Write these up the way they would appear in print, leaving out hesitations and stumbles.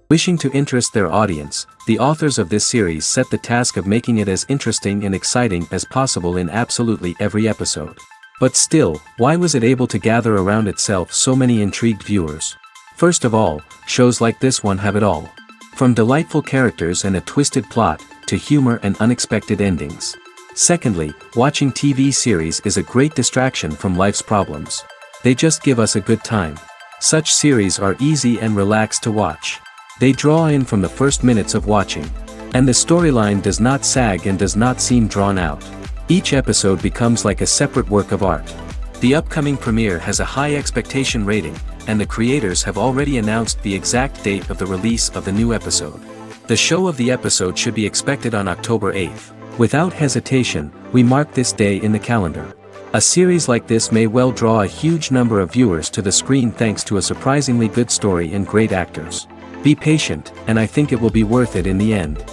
Wishing to interest their audience, the authors of this series set the task of making it as interesting and exciting as possible in absolutely every episode. But still, why was it able to gather around itself so many intrigued viewers? First of all, shows like this one have it all. From delightful characters and a twisted plot, to humor and unexpected endings. Secondly, watching TV series is a great distraction from life's problems. They just give us a good time. Such series are easy and relaxed to watch. They draw in from the first minutes of watching. And the storyline does not sag and does not seem drawn out. Each episode becomes like a separate work of art. The upcoming premiere has a high expectation rating, and the creators have already announced the exact date of the release of the new episode. The show of the episode should be expected on October 8th. Without hesitation, we mark this day in the calendar. A series like this may well draw a huge number of viewers to the screen thanks to a surprisingly good story and great actors. Be patient, and I think it will be worth it in the end.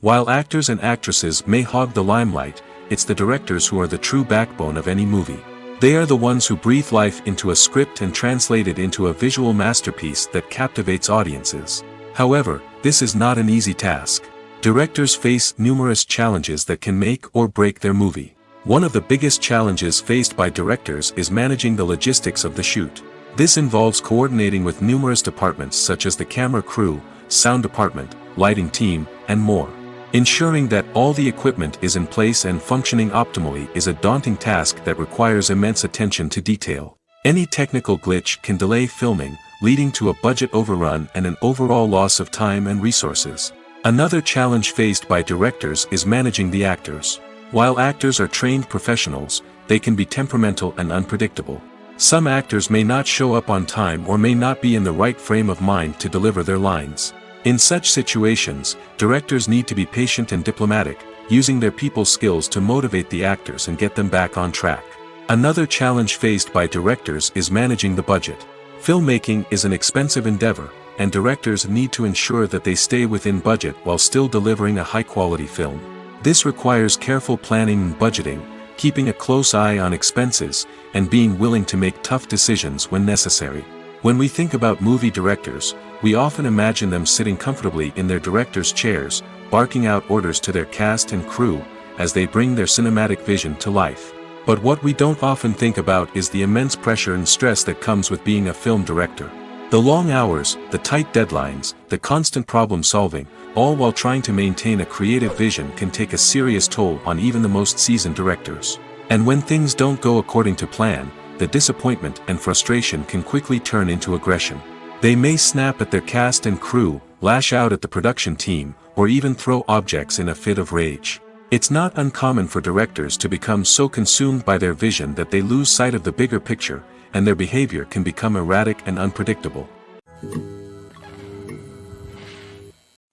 While actors and actresses may hog the limelight, it's the directors who are the true backbone of any movie. They are the ones who breathe life into a script and translate it into a visual masterpiece that captivates audiences. However, this is not an easy task. Directors face numerous challenges that can make or break their movie. One of the biggest challenges faced by directors is managing the logistics of the shoot. This involves coordinating with numerous departments such as the camera crew, sound department, lighting team, and more. Ensuring that all the equipment is in place and functioning optimally is a daunting task that requires immense attention to detail. Any technical glitch can delay filming, leading to a budget overrun and an overall loss of time and resources. Another challenge faced by directors is managing the actors. While actors are trained professionals, they can be temperamental and unpredictable. Some actors may not show up on time or may not be in the right frame of mind to deliver their lines. In such situations, directors need to be patient and diplomatic, using their people skills to motivate the actors and get them back on track. Another challenge faced by directors is managing the budget. Filmmaking is an expensive endeavor, and directors need to ensure that they stay within budget while still delivering a high-quality film. This requires careful planning and budgeting, keeping a close eye on expenses, and being willing to make tough decisions when necessary. When we think about movie directors, we often imagine them sitting comfortably in their director's chairs, barking out orders to their cast and crew, as they bring their cinematic vision to life. But what we don't often think about is the immense pressure and stress that comes with being a film director. The long hours, the tight deadlines, the constant problem solving, all while trying to maintain a creative vision can take a serious toll on even the most seasoned directors. And when things don't go according to plan, the disappointment and frustration can quickly turn into aggression. They may snap at their cast and crew, lash out at the production team, or even throw objects in a fit of rage. It's not uncommon for directors to become so consumed by their vision that they lose sight of the bigger picture, and their behavior can become erratic and unpredictable.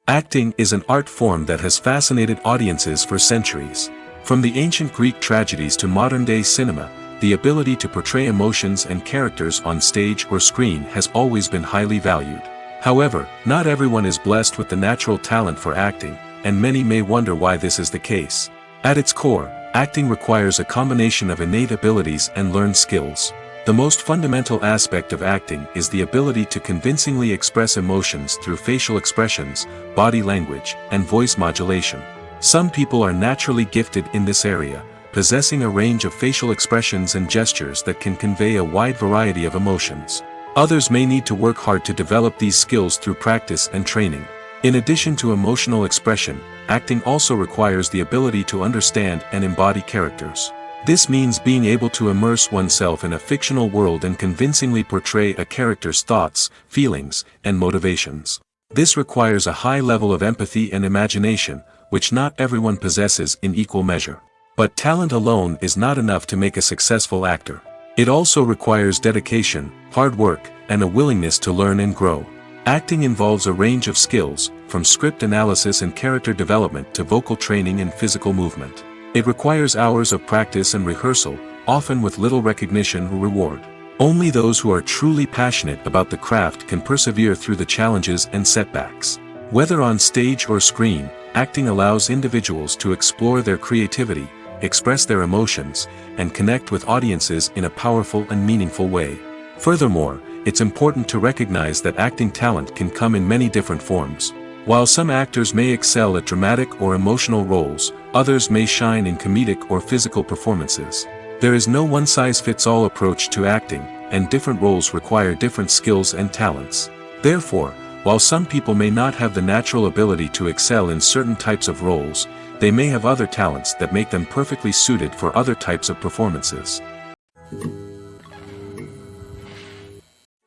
Acting is an art form that has fascinated audiences for centuries. From the ancient Greek tragedies to modern-day cinema, the ability to portray emotions and characters on stage or screen has always been highly valued. However, not everyone is blessed with the natural talent for acting, and many may wonder why this is the case. At its core, acting requires a combination of innate abilities and learned skills. The most fundamental aspect of acting is the ability to convincingly express emotions through facial expressions, body language, and voice modulation. Some people are naturally gifted in this area, possessing a range of facial expressions and gestures that can convey a wide variety of emotions. Others may need to work hard to develop these skills through practice and training. In addition to emotional expression, acting also requires the ability to understand and embody characters. This means being able to immerse oneself in a fictional world and convincingly portray a character's thoughts, feelings, and motivations. This requires a high level of empathy and imagination, which not everyone possesses in equal measure. But talent alone is not enough to make a successful actor. It also requires dedication, hard work, and a willingness to learn and grow. Acting involves a range of skills, from script analysis and character development to vocal training and physical movement. It requires hours of practice and rehearsal, often with little recognition or reward. Only those who are truly passionate about the craft can persevere through the challenges and setbacks. Whether on stage or screen, acting allows individuals to explore their creativity, express their emotions, and connect with audiences in a powerful and meaningful way. Furthermore, it's important to recognize that acting talent can come in many different forms. While some actors may excel at dramatic or emotional roles, others may shine in comedic or physical performances. There is no one-size-fits-all approach to acting, and different roles require different skills and talents. Therefore, while some people may not have the natural ability to excel in certain types of roles, they may have other talents that make them perfectly suited for other types of performances.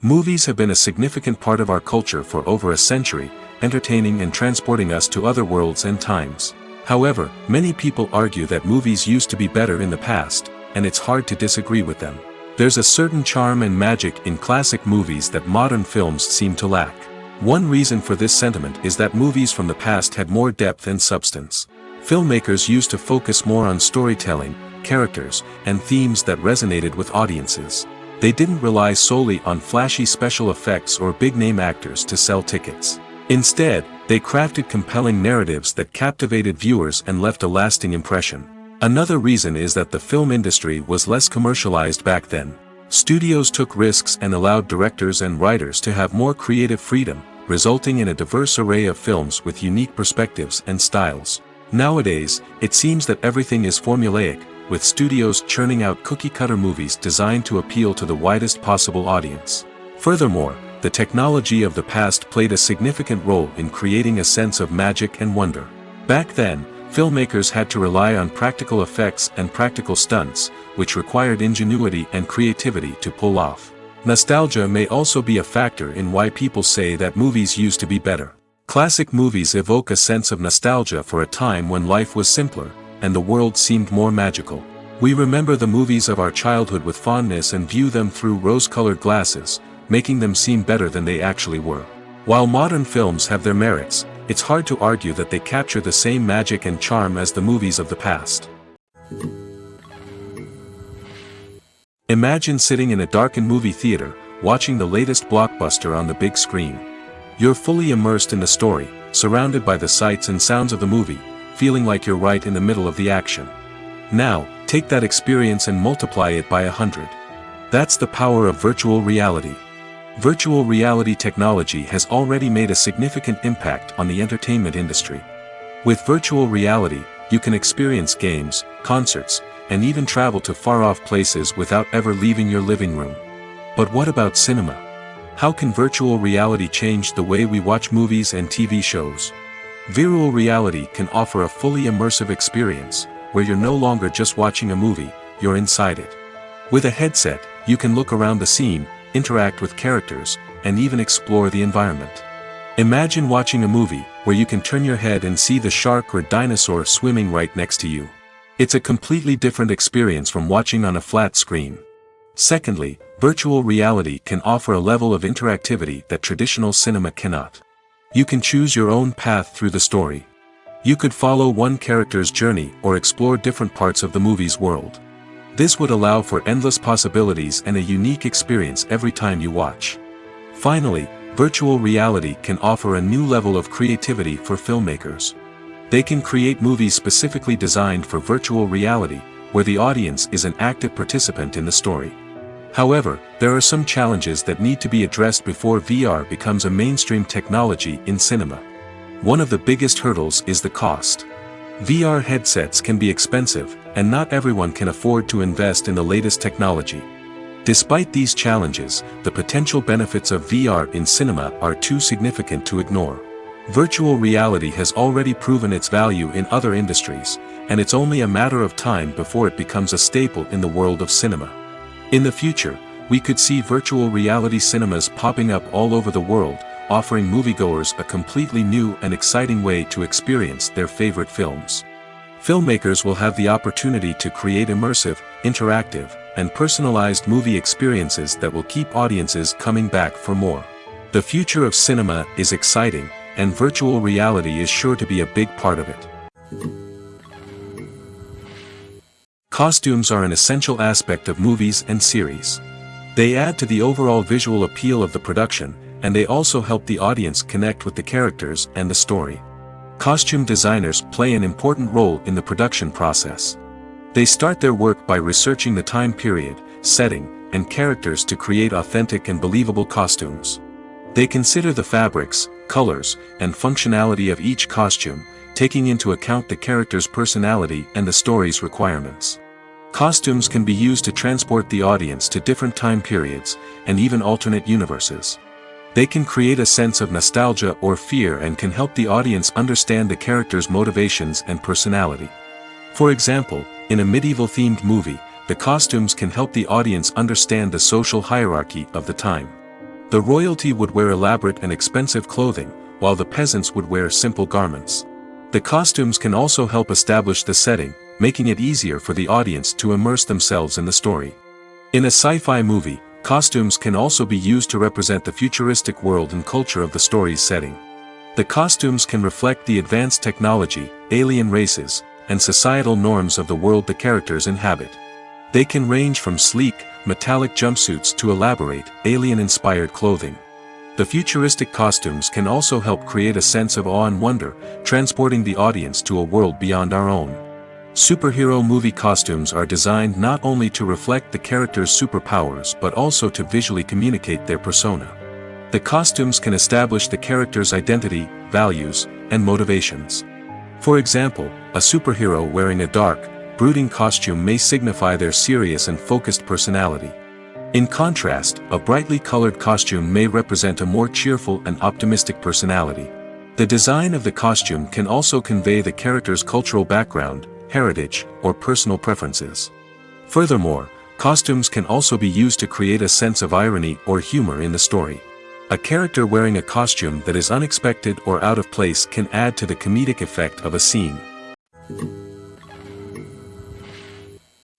Movies have been a significant part of our culture for over a century, entertaining and transporting us to other worlds and times. However, many people argue that movies used to be better in the past, and it's hard to disagree with them. There's a certain charm and magic in classic movies that modern films seem to lack. One reason for this sentiment is that movies from the past had more depth and substance. Filmmakers used to focus more on storytelling, characters, and themes that resonated with audiences. They didn't rely solely on flashy special effects or big-name actors to sell tickets. Instead, they crafted compelling narratives that captivated viewers and left a lasting impression. Another reason is that the film industry was less commercialized back then. Studios took risks and allowed directors and writers to have more creative freedom, resulting in a diverse array of films with unique perspectives and styles. Nowadays, it seems that everything is formulaic, with studios churning out cookie-cutter movies designed to appeal to the widest possible audience. Furthermore, the technology of the past played a significant role in creating a sense of magic and wonder. Back then, filmmakers had to rely on practical effects and practical stunts, which required ingenuity and creativity to pull off. Nostalgia may also be a factor in why people say that movies used to be better. Classic movies evoke a sense of nostalgia for a time when life was simpler, and the world seemed more magical. We remember the movies of our childhood with fondness and view them through rose-colored glasses, making them seem better than they actually were. While modern films have their merits, it's hard to argue that they capture the same magic and charm as the movies of the past. Imagine sitting in a darkened movie theater, watching the latest blockbuster on the big screen. You're fully immersed in the story, surrounded by the sights and sounds of the movie, feeling like you're right in the middle of the action. Now, take that experience and multiply it by 100. That's the power of virtual reality. Virtual reality technology has already made a significant impact on the entertainment industry. With virtual reality, you can experience games, concerts, and even travel to far-off places without ever leaving your living room. But what about cinema? How can virtual reality change the way we watch movies and TV shows? Virtual reality can offer a fully immersive experience, where you're no longer just watching a movie, you're inside it. With a headset, you can look around the scene, interact with characters, and even explore the environment. Imagine watching a movie where you can turn your head and see the shark or dinosaur swimming right next to you. It's a completely different experience from watching on a flat screen. Secondly, virtual reality can offer a level of interactivity that traditional cinema cannot. You can choose your own path through the story. You could follow one character's journey or explore different parts of the movie's world. This would allow for endless possibilities and a unique experience every time you watch. Finally, virtual reality can offer a new level of creativity for filmmakers. They can create movies specifically designed for virtual reality, where the audience is an active participant in the story. However, there are some challenges that need to be addressed before VR becomes a mainstream technology in cinema. One of the biggest hurdles is the cost. VR headsets can be expensive, and not everyone can afford to invest in the latest technology. Despite these challenges, the potential benefits of VR in cinema are too significant to ignore. Virtual reality has already proven its value in other industries, and it's only a matter of time before it becomes a staple in the world of cinema. In the future, we could see virtual reality cinemas popping up all over the world, offering moviegoers a completely new and exciting way to experience their favorite films. Filmmakers will have the opportunity to create immersive, interactive, and personalized movie experiences that will keep audiences coming back for more. The future of cinema is exciting, and virtual reality is sure to be a big part of it. Costumes are an essential aspect of movies and series. They add to the overall visual appeal of the production, and they also help the audience connect with the characters and the story. Costume designers play an important role in the production process. They start their work by researching the time period, setting, and characters to create authentic and believable costumes. They consider the fabrics, colors, and functionality of each costume, taking into account the character's personality and the story's requirements. Costumes can be used to transport the audience to different time periods, and even alternate universes. They can create a sense of nostalgia or fear and can help the audience understand the character's motivations and personality. For example, in a medieval-themed movie, the costumes can help the audience understand the social hierarchy of the time. The royalty would wear elaborate and expensive clothing, while the peasants would wear simple garments. The costumes can also help establish the setting, making it easier for the audience to immerse themselves in the story. In a sci-fi movie, costumes can also be used to represent the futuristic world and culture of the story's setting. The costumes can reflect the advanced technology, alien races, and societal norms of the world the characters inhabit. They can range from sleek, metallic jumpsuits to elaborate, alien-inspired clothing. The futuristic costumes can also help create a sense of awe and wonder, transporting the audience to a world beyond our own. Superhero movie costumes are designed not only to reflect the character's superpowers but also to visually communicate their persona. The costumes can establish the character's identity, values, and motivations. For example, a superhero wearing a dark, brooding costume may signify their serious and focused personality. In contrast, a brightly colored costume may represent a more cheerful and optimistic personality. The design of the costume can also convey the character's cultural background, heritage, or personal preferences. Furthermore, costumes can also be used to create a sense of irony or humor in the story. A character wearing a costume that is unexpected or out of place can add to the comedic effect of a scene.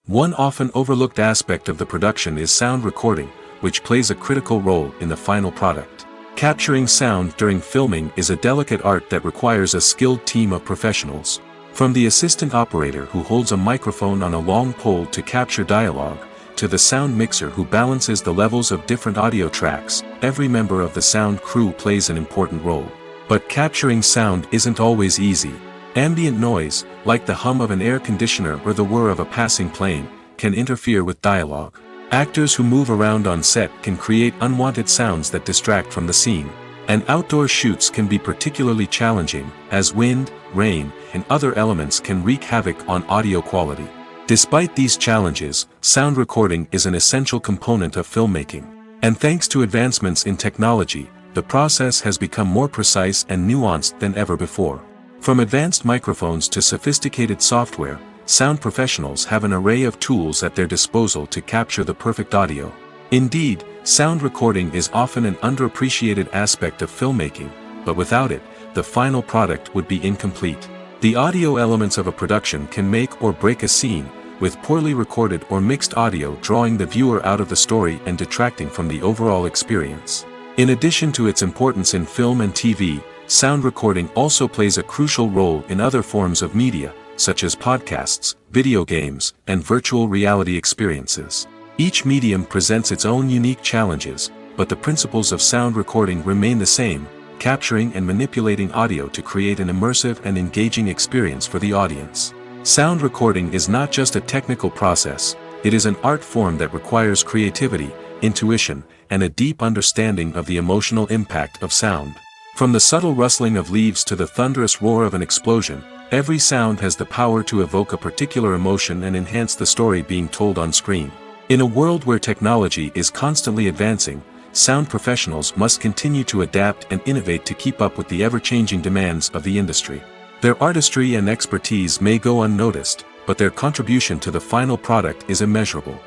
One often overlooked aspect of the production is sound recording, which plays a critical role in the final product. Capturing sound during filming is a delicate art that requires a skilled team of professionals. From the assistant operator who holds a microphone on a long pole to capture dialogue, to the sound mixer who balances the levels of different audio tracks, every member of the sound crew plays an important role. But capturing sound isn't always easy. Ambient noise, like the hum of an air conditioner or the whir of a passing plane, can interfere with dialogue. Actors who move around on set can create unwanted sounds that distract from the scene. And outdoor shoots can be particularly challenging, as wind, rain, and other elements can wreak havoc on audio quality. Despite these challenges, sound recording is an essential component of filmmaking. And thanks to advancements in technology, the process has become more precise and nuanced than ever before. From advanced microphones to sophisticated software, sound professionals have an array of tools at their disposal to capture the perfect audio. Indeed, sound recording is often an underappreciated aspect of filmmaking, but without it, the final product would be incomplete. The audio elements of a production can make or break a scene, with poorly recorded or mixed audio drawing the viewer out of the story and detracting from the overall experience. In addition to its importance in film and TV, sound recording also plays a crucial role in other forms of media, such as podcasts, video games, and virtual reality experiences. Each medium presents its own unique challenges, but the principles of sound recording remain the same, capturing and manipulating audio to create an immersive and engaging experience for the audience. Sound recording is not just a technical process, it is an art form that requires creativity, intuition, and a deep understanding of the emotional impact of sound. From the subtle rustling of leaves to the thunderous roar of an explosion, every sound has the power to evoke a particular emotion and enhance the story being told on screen. In a world where technology is constantly advancing, sound professionals must continue to adapt and innovate to keep up with the ever-changing demands of the industry. Their artistry and expertise may go unnoticed, but their contribution to the final product is immeasurable.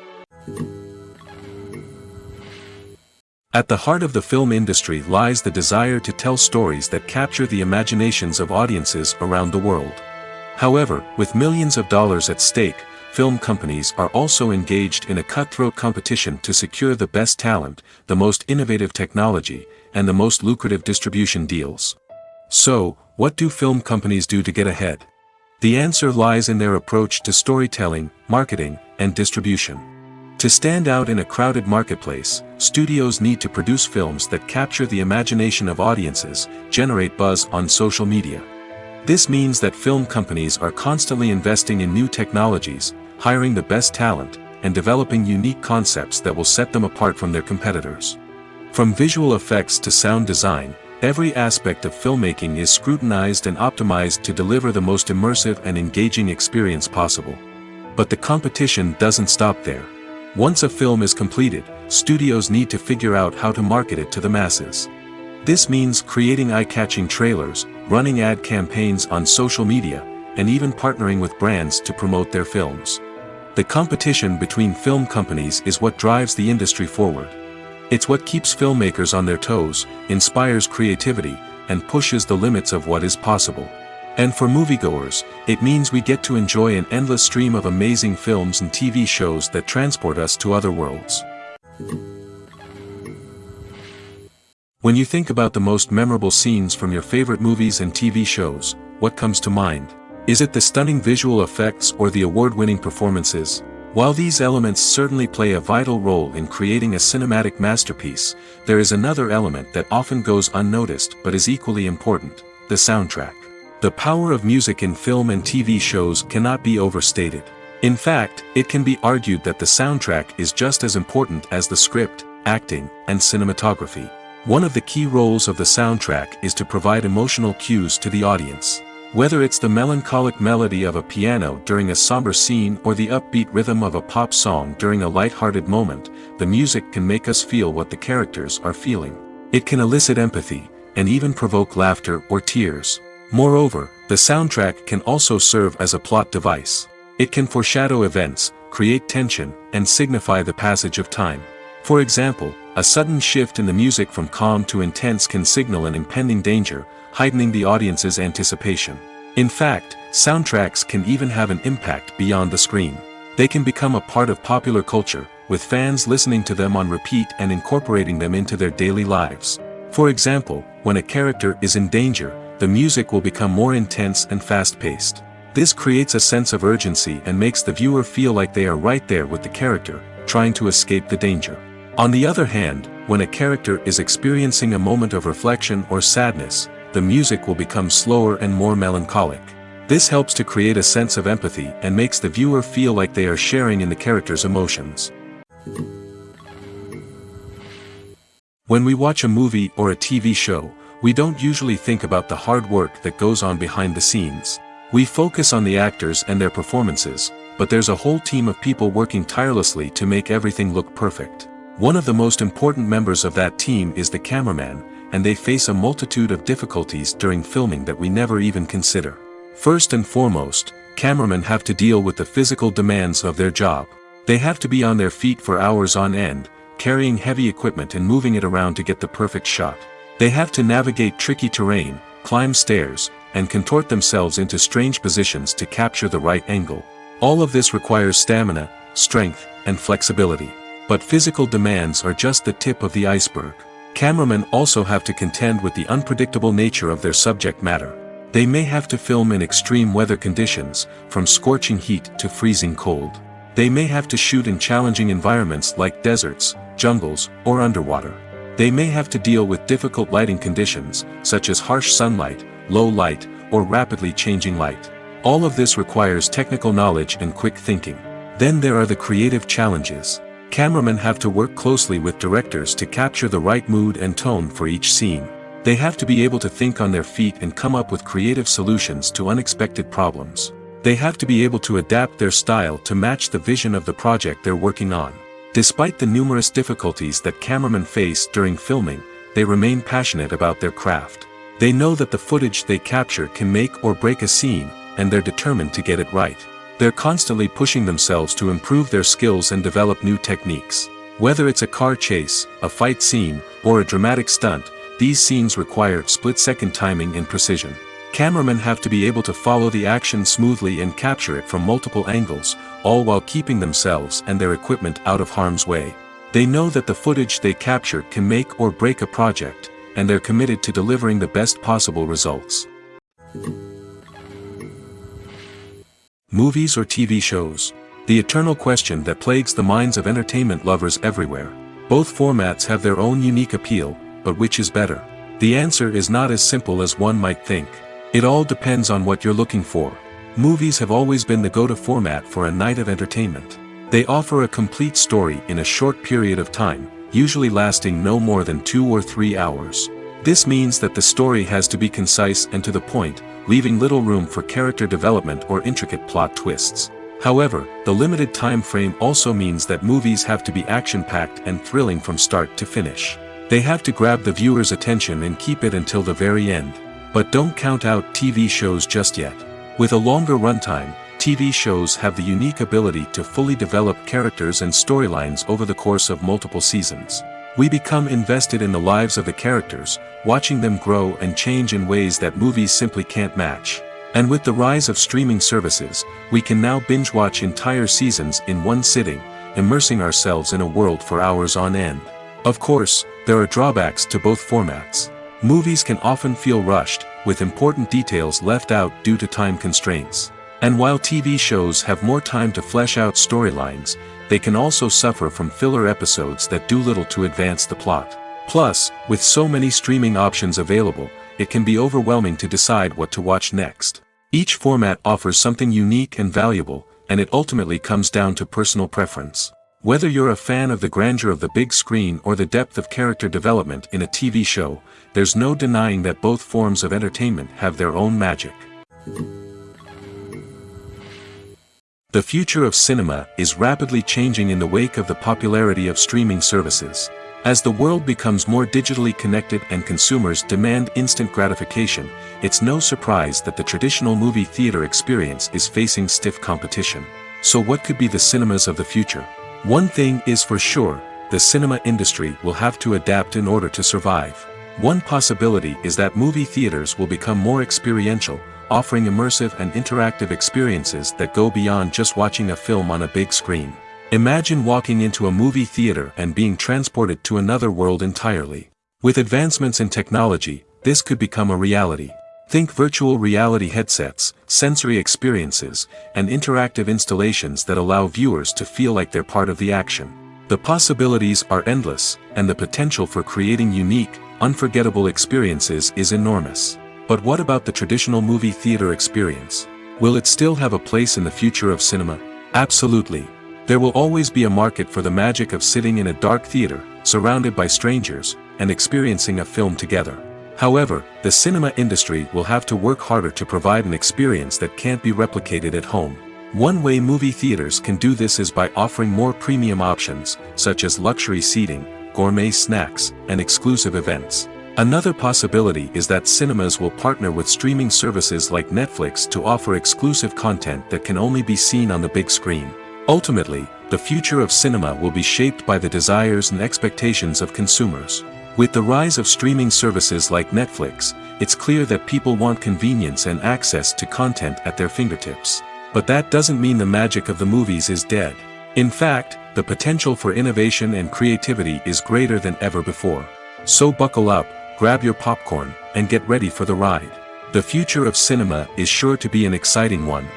At the heart of the film industry lies the desire to tell stories that capture the imaginations of audiences around the world. However, with millions of dollars at stake, film companies are also engaged in a cutthroat competition to secure the best talent, the most innovative technology, and the most lucrative distribution deals. So, what do film companies do to get ahead? The answer lies in their approach to storytelling, marketing, and distribution. To stand out in a crowded marketplace, studios need to produce films that capture the imagination of audiences, generate buzz on social media. This means that film companies are constantly investing in new technologies, hiring the best talent, and developing unique concepts that will set them apart from their competitors. From visual effects to sound design, every aspect of filmmaking is scrutinized and optimized to deliver the most immersive and engaging experience possible. But the competition doesn't stop there. Once a film is completed, studios need to figure out how to market it to the masses. This means creating eye-catching trailers, running ad campaigns on social media, and even partnering with brands to promote their films. The competition between film companies is what drives the industry forward. It's what keeps filmmakers on their toes, inspires creativity, and pushes the limits of what is possible. And for moviegoers, it means we get to enjoy an endless stream of amazing films and TV shows that transport us to other worlds. When you think about the most memorable scenes from your favorite movies and TV shows, what comes to mind? Is it the stunning visual effects or the award-winning performances? While these elements certainly play a vital role in creating a cinematic masterpiece, there is another element that often goes unnoticed but is equally important: the soundtrack. The power of music in film and TV shows cannot be overstated. In fact, it can be argued that the soundtrack is just as important as the script, acting, and cinematography. One of the key roles of the soundtrack is to provide emotional cues to the audience. Whether it's the melancholic melody of a piano during a somber scene or the upbeat rhythm of a pop song during a light-hearted moment, the music can make us feel what the characters are feeling. It can elicit empathy, and even provoke laughter or tears. Moreover, the soundtrack can also serve as a plot device. It can foreshadow events, create tension, and signify the passage of time. For example, a sudden shift in the music from calm to intense can signal an impending danger, heightening the audience's anticipation. In fact, soundtracks can even have an impact beyond the screen. They can become a part of popular culture, with fans listening to them on repeat and incorporating them into their daily lives. For example, when a character is in danger, the music will become more intense and fast-paced. This creates a sense of urgency and makes the viewer feel like they are right there with the character, trying to escape the danger. On the other hand, when a character is experiencing a moment of reflection or sadness, the music will become slower and more melancholic. This helps to create a sense of empathy and makes the viewer feel like they are sharing in the character's emotions. When we watch a movie or a TV show, we don't usually think about the hard work that goes on behind the scenes. We focus on the actors and their performances, but there's a whole team of people working tirelessly to make everything look perfect. One of the most important members of that team is the cameraman, and they face a multitude of difficulties during filming that we never even consider. First and foremost, cameramen have to deal with the physical demands of their job. They have to be on their feet for hours on end, carrying heavy equipment and moving it around to get the perfect shot. They have to navigate tricky terrain, climb stairs, and contort themselves into strange positions to capture the right angle. All of this requires stamina, strength, and flexibility. But physical demands are just the tip of the iceberg. Cameramen also have to contend with the unpredictable nature of their subject matter. They may have to film in extreme weather conditions, from scorching heat to freezing cold. They may have to shoot in challenging environments like deserts, jungles, or underwater. They may have to deal with difficult lighting conditions, such as harsh sunlight, low light, or rapidly changing light. All of this requires technical knowledge and quick thinking. Then there are the creative challenges. Cameramen have to work closely with directors to capture the right mood and tone for each scene. They have to be able to think on their feet and come up with creative solutions to unexpected problems. They have to be able to adapt their style to match the vision of the project they're working on. Despite the numerous difficulties that cameramen face during filming, they remain passionate about their craft. They know that the footage they capture can make or break a scene, and they're determined to get it right. They're constantly pushing themselves to improve their skills and develop new techniques. Whether it's a car chase, a fight scene, or a dramatic stunt, these scenes require split-second timing and precision. Cameramen have to be able to follow the action smoothly and capture it from multiple angles, all while keeping themselves and their equipment out of harm's way. They know that the footage they capture can make or break a project, and they're committed to delivering the best possible results. Movies or TV shows? The eternal question that plagues the minds of entertainment lovers everywhere. Both formats have their own unique appeal, but which is better? The answer is not as simple as one might think. It all depends on what you're looking for. Movies have always been the go-to format for a night of entertainment. They offer a complete story in a short period of time, usually lasting no more than 2 or 3 hours. This means that the story has to be concise and to the point, leaving little room for character development or intricate plot twists. However, the limited time frame also means that movies have to be action-packed and thrilling from start to finish. They have to grab the viewer's attention and keep it until the very end. But don't count out TV shows just yet. With a longer runtime, TV shows have the unique ability to fully develop characters and storylines over the course of multiple seasons. We become invested in the lives of the characters, watching them grow and change in ways that movies simply can't match. And with the rise of streaming services, we can now binge-watch entire seasons in one sitting, immersing ourselves in a world for hours on end. Of course, there are drawbacks to both formats. Movies can often feel rushed, with important details left out due to time constraints. And while TV shows have more time to flesh out storylines, they can also suffer from filler episodes that do little to advance the plot. Plus, with so many streaming options available, it can be overwhelming to decide what to watch next. Each format offers something unique and valuable, and it ultimately comes down to personal preference. Whether you're a fan of the grandeur of the big screen or the depth of character development in a TV show, there's no denying that both forms of entertainment have their own magic. The future of cinema is rapidly changing in the wake of the popularity of streaming services. As the world becomes more digitally connected and consumers demand instant gratification, it's no surprise that the traditional movie theater experience is facing stiff competition. So what could be the cinemas of the future? One thing is for sure, the cinema industry will have to adapt in order to survive. One possibility is that movie theaters will become more experiential, offering immersive and interactive experiences that go beyond just watching a film on a big screen. Imagine walking into a movie theater and being transported to another world entirely. With advancements in technology, this could become a reality. Think virtual reality headsets, sensory experiences, and interactive installations that allow viewers to feel like they're part of the action. The possibilities are endless, and the potential for creating unique, unforgettable experiences is enormous. But what about the traditional movie theater experience? Will it still have a place in the future of cinema? Absolutely. There will always be a market for the magic of sitting in a dark theater, surrounded by strangers, and experiencing a film together. However, the cinema industry will have to work harder to provide an experience that can't be replicated at home. One way movie theaters can do this is by offering more premium options, such as luxury seating, gourmet snacks, and exclusive events. Another possibility is that cinemas will partner with streaming services like Netflix to offer exclusive content that can only be seen on the big screen. Ultimately, the future of cinema will be shaped by the desires and expectations of consumers. With the rise of streaming services like Netflix, it's clear that people want convenience and access to content at their fingertips. But that doesn't mean the magic of the movies is dead. In fact, the potential for innovation and creativity is greater than ever before. So buckle up, grab your popcorn, and get ready for the ride. The future of cinema is sure to be an exciting one.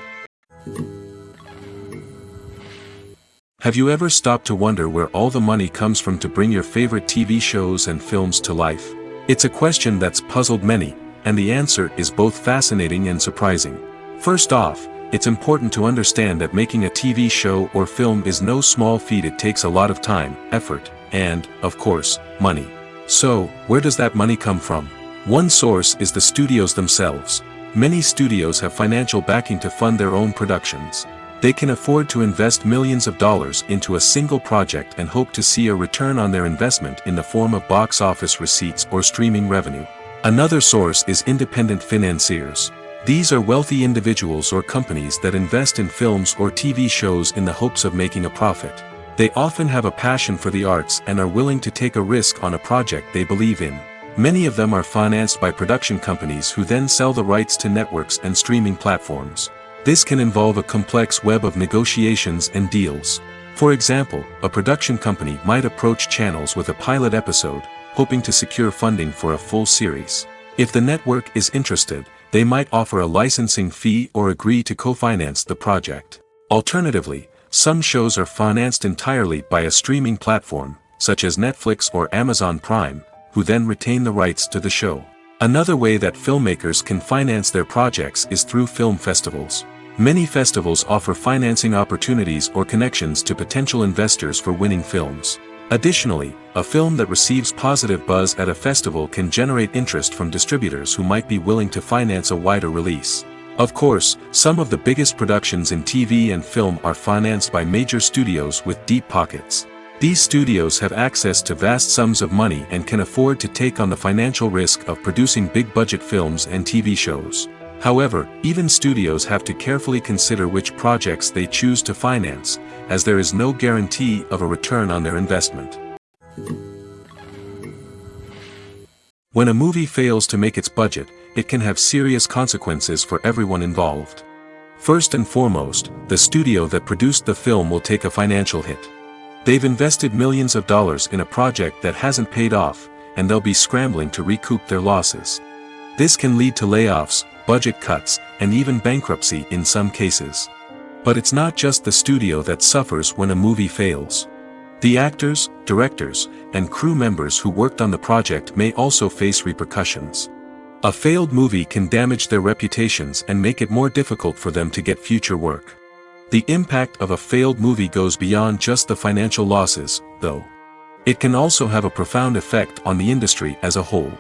Have you ever stopped to wonder where all the money comes from to bring your favorite TV shows and films to life? It's a question that's puzzled many, and the answer is both fascinating and surprising. First off, it's important to understand that making a TV show or film is no small feat. It takes a lot of time, effort, and, of course, money. So, where does that money come from? One source is the studios themselves. Many studios have financial backing to fund their own productions. They can afford to invest millions of dollars into a single project and hope to see a return on their investment in the form of box office receipts or streaming revenue. Another source is independent financiers. These are wealthy individuals or companies that invest in films or TV shows in the hopes of making a profit. They often have a passion for the arts and are willing to take a risk on a project they believe in. Many of them are financed by production companies who then sell the rights to networks and streaming platforms. This can involve a complex web of negotiations and deals. For example, a production company might approach channels with a pilot episode, hoping to secure funding for a full series. If the network is interested, they might offer a licensing fee or agree to co-finance the project. Alternatively, some shows are financed entirely by a streaming platform, such as Netflix or Amazon Prime, who then retain the rights to the show. Another way that filmmakers can finance their projects is through film festivals. Many festivals offer financing opportunities or connections to potential investors for winning films. Additionally, a film that receives positive buzz at a festival can generate interest from distributors who might be willing to finance a wider release. Of course, some of the biggest productions in TV and film are financed by major studios with deep pockets. These studios have access to vast sums of money and can afford to take on the financial risk of producing big-budget films and TV shows. However, even studios have to carefully consider which projects they choose to finance, as there is no guarantee of a return on their investment. When a movie fails to make its budget, it can have serious consequences for everyone involved. First and foremost, the studio that produced the film will take a financial hit. They've invested millions of dollars in a project that hasn't paid off, and they'll be scrambling to recoup their losses. This can lead to layoffs, budget cuts, and even bankruptcy in some cases. But it's not just the studio that suffers when a movie fails. The actors, directors, and crew members who worked on the project may also face repercussions. A failed movie can damage their reputations and make it more difficult for them to get future work. The impact of a failed movie goes beyond just the financial losses, though. It can also have a profound effect on the industry as a whole.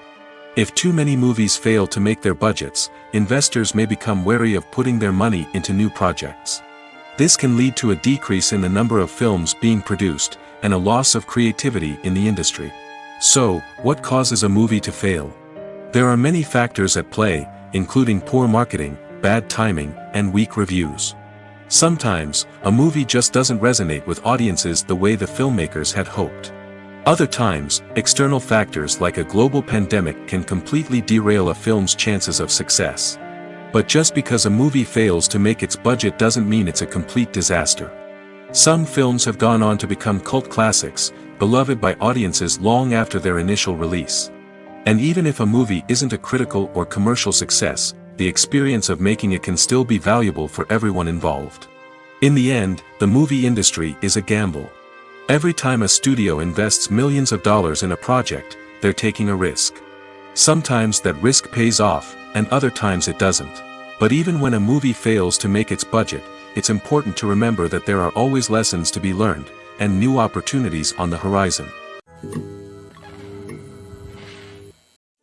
If too many movies fail to make their budgets, investors may become wary of putting their money into new projects. This can lead to a decrease in the number of films being produced, and a loss of creativity in the industry. So, what causes a movie to fail? There are many factors at play, including poor marketing, bad timing, and weak reviews. Sometimes, a movie just doesn't resonate with audiences the way the filmmakers had hoped. Other times, external factors like a global pandemic can completely derail a film's chances of success. But just because a movie fails to make its budget doesn't mean it's a complete disaster. Some films have gone on to become cult classics, beloved by audiences long after their initial release. And even if a movie isn't a critical or commercial success, the experience of making it can still be valuable for everyone involved. In the end, the movie industry is a gamble. Every time a studio invests millions of dollars in a project, they're taking a risk. Sometimes that risk pays off, and other times it doesn't. But even when a movie fails to make its budget, it's important to remember that there are always lessons to be learned, and new opportunities on the horizon.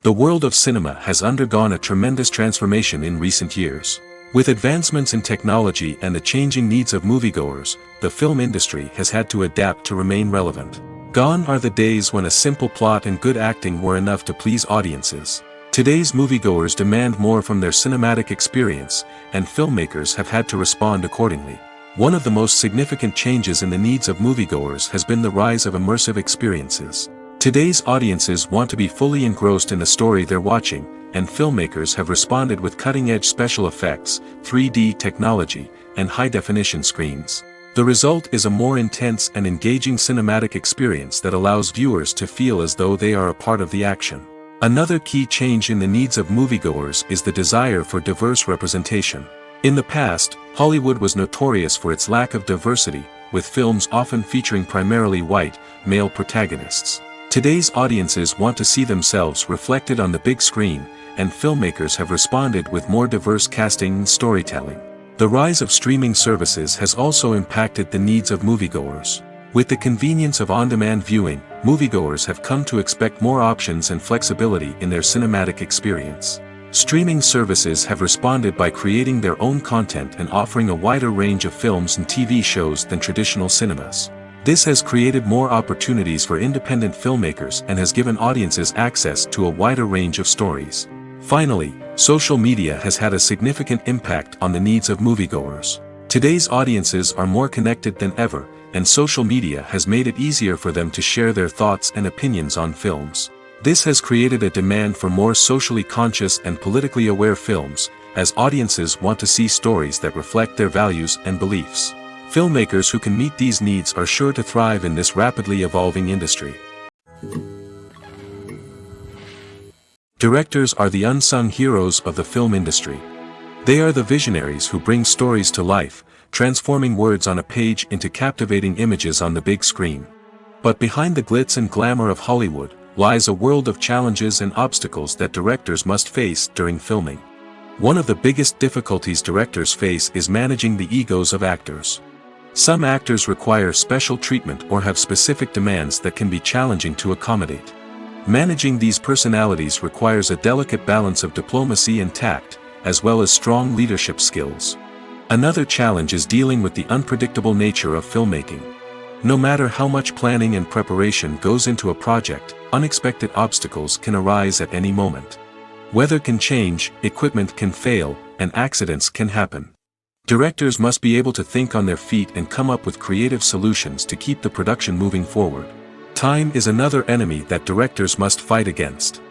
The world of cinema has undergone a tremendous transformation in recent years. With advancements in technology and the changing needs of moviegoers, the film industry has had to adapt to remain relevant. Gone are the days when a simple plot and good acting were enough to please audiences. Today's moviegoers demand more from their cinematic experience, and filmmakers have had to respond accordingly. One of the most significant changes in the needs of moviegoers has been the rise of immersive experiences. Today's audiences want to be fully engrossed in the story they're watching, and filmmakers have responded with cutting-edge special effects, 3D technology, and high-definition screens. The result is a more intense and engaging cinematic experience that allows viewers to feel as though they are a part of the action. Another key change in the needs of moviegoers is the desire for diverse representation. In the past, Hollywood was notorious for its lack of diversity, with films often featuring primarily white, male protagonists. Today's audiences want to see themselves reflected on the big screen, and filmmakers have responded with more diverse casting and storytelling. The rise of streaming services has also impacted the needs of moviegoers. With the convenience of on-demand viewing, moviegoers have come to expect more options and flexibility in their cinematic experience. Streaming services have responded by creating their own content and offering a wider range of films and TV shows than traditional cinemas. This has created more opportunities for independent filmmakers and has given audiences access to a wider range of stories. Finally, social media has had a significant impact on the needs of moviegoers. Today's audiences are more connected than ever, and social media has made it easier for them to share their thoughts and opinions on films. This has created a demand for more socially conscious and politically aware films, as audiences want to see stories that reflect their values and beliefs. Filmmakers who can meet these needs are sure to thrive in this rapidly evolving industry. Directors are the unsung heroes of the film industry. They are the visionaries who bring stories to life, transforming words on a page into captivating images on the big screen. But behind the glitz and glamour of Hollywood lies a world of challenges and obstacles that directors must face during filming. One of the biggest difficulties directors face is managing the egos of actors. Some actors require special treatment or have specific demands that can be challenging to accommodate. Managing these personalities requires a delicate balance of diplomacy and tact, as well as strong leadership skills. Another challenge is dealing with the unpredictable nature of filmmaking. No matter how much planning and preparation goes into a project, unexpected obstacles can arise at any moment. Weather can change, equipment can fail, and accidents can happen. Directors must be able to think on their feet and come up with creative solutions to keep the production moving forward. Time is another enemy that directors must fight against.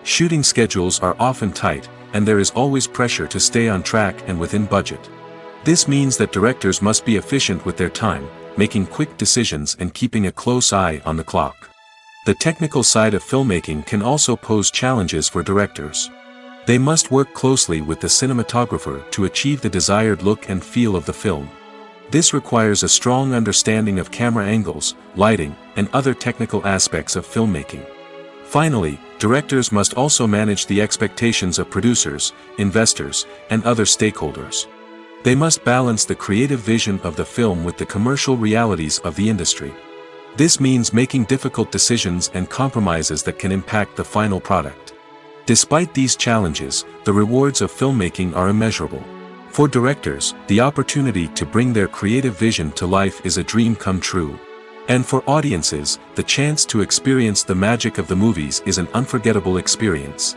Shooting schedules are often tight, and there is always pressure to stay on track and within budget. This means that directors must be efficient with their time, making quick decisions and keeping a close eye on the clock. The technical side of filmmaking can also pose challenges for directors. They must work closely with the cinematographer to achieve the desired look and feel of the film. This requires a strong understanding of camera angles, lighting, and other technical aspects of filmmaking. Finally, directors must also manage the expectations of producers, investors, and other stakeholders. They must balance the creative vision of the film with the commercial realities of the industry. This means making difficult decisions and compromises that can impact the final product. Despite these challenges, the rewards of filmmaking are immeasurable. For directors, the opportunity to bring their creative vision to life is a dream come true. And for audiences, the chance to experience the magic of the movies is an unforgettable experience.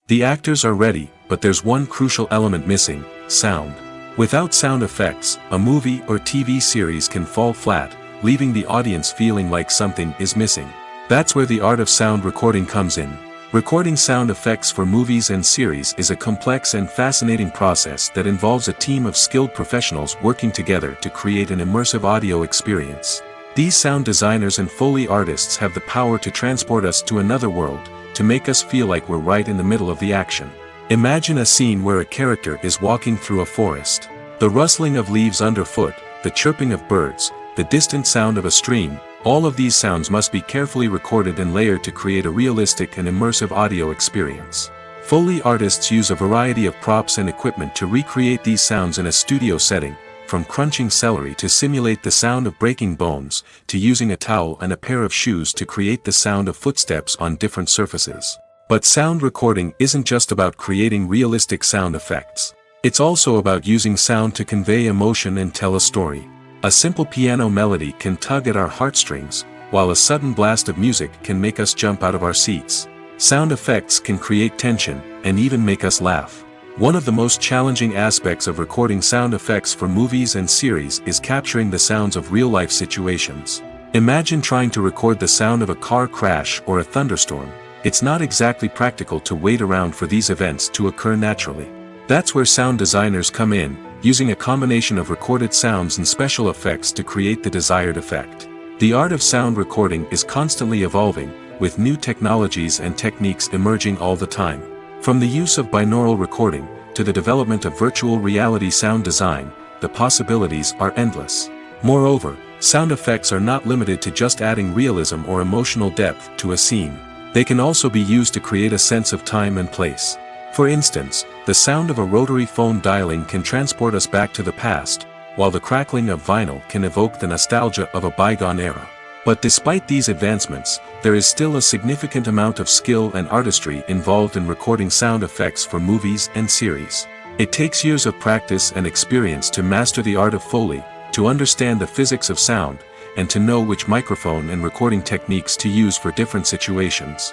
The actors are ready, but there's one crucial element missing: sound. Without sound effects, a movie or TV series can fall flat, leaving the audience feeling like something is missing. That's where the art of sound recording comes in. Recording sound effects for movies and series is a complex and fascinating process that involves a team of skilled professionals working together to create an immersive audio experience. These sound designers and Foley artists have the power to transport us to another world, to make us feel like we're right in the middle of the action. Imagine a scene where a character is walking through a forest. The rustling of leaves underfoot, the chirping of birds, the distant sound of a stream, all of these sounds must be carefully recorded and layered to create a realistic and immersive audio experience. Foley artists use a variety of props and equipment to recreate these sounds in a studio setting, from crunching celery to simulate the sound of breaking bones, to using a towel and a pair of shoes to create the sound of footsteps on different surfaces. But sound recording isn't just about creating realistic sound effects. It's also about using sound to convey emotion and tell a story. A simple piano melody can tug at our heartstrings, while a sudden blast of music can make us jump out of our seats. Sound effects can create tension, and even make us laugh. One of the most challenging aspects of recording sound effects for movies and series is capturing the sounds of real-life situations. Imagine trying to record the sound of a car crash or a thunderstorm. It's not exactly practical to wait around for these events to occur naturally. That's where sound designers come in, using a combination of recorded sounds and special effects to create the desired effect. The art of sound recording is constantly evolving, with new technologies and techniques emerging all the time. From the use of binaural recording, to the development of virtual reality sound design, the possibilities are endless. Moreover, sound effects are not limited to just adding realism or emotional depth to a scene. They can also be used to create a sense of time and place. For instance, the sound of a rotary phone dialing can transport us back to the past, while the crackling of vinyl can evoke the nostalgia of a bygone era. But despite these advancements, there is still a significant amount of skill and artistry involved in recording sound effects for movies and series. It takes years of practice and experience to master the art of Foley, to understand the physics of sound, and to know which microphone and recording techniques to use for different situations.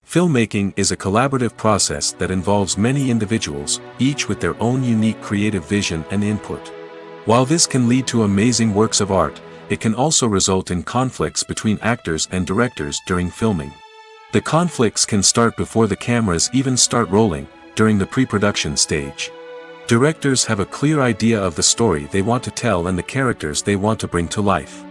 Filmmaking is a collaborative process that involves many individuals, each with their own unique creative vision and input. While this can lead to amazing works of art, it can also result in conflicts between actors and directors during filming. The conflicts can start before the cameras even start rolling, during the pre-production stage. Directors have a clear idea of the story they want to tell and the characters they want to bring to life.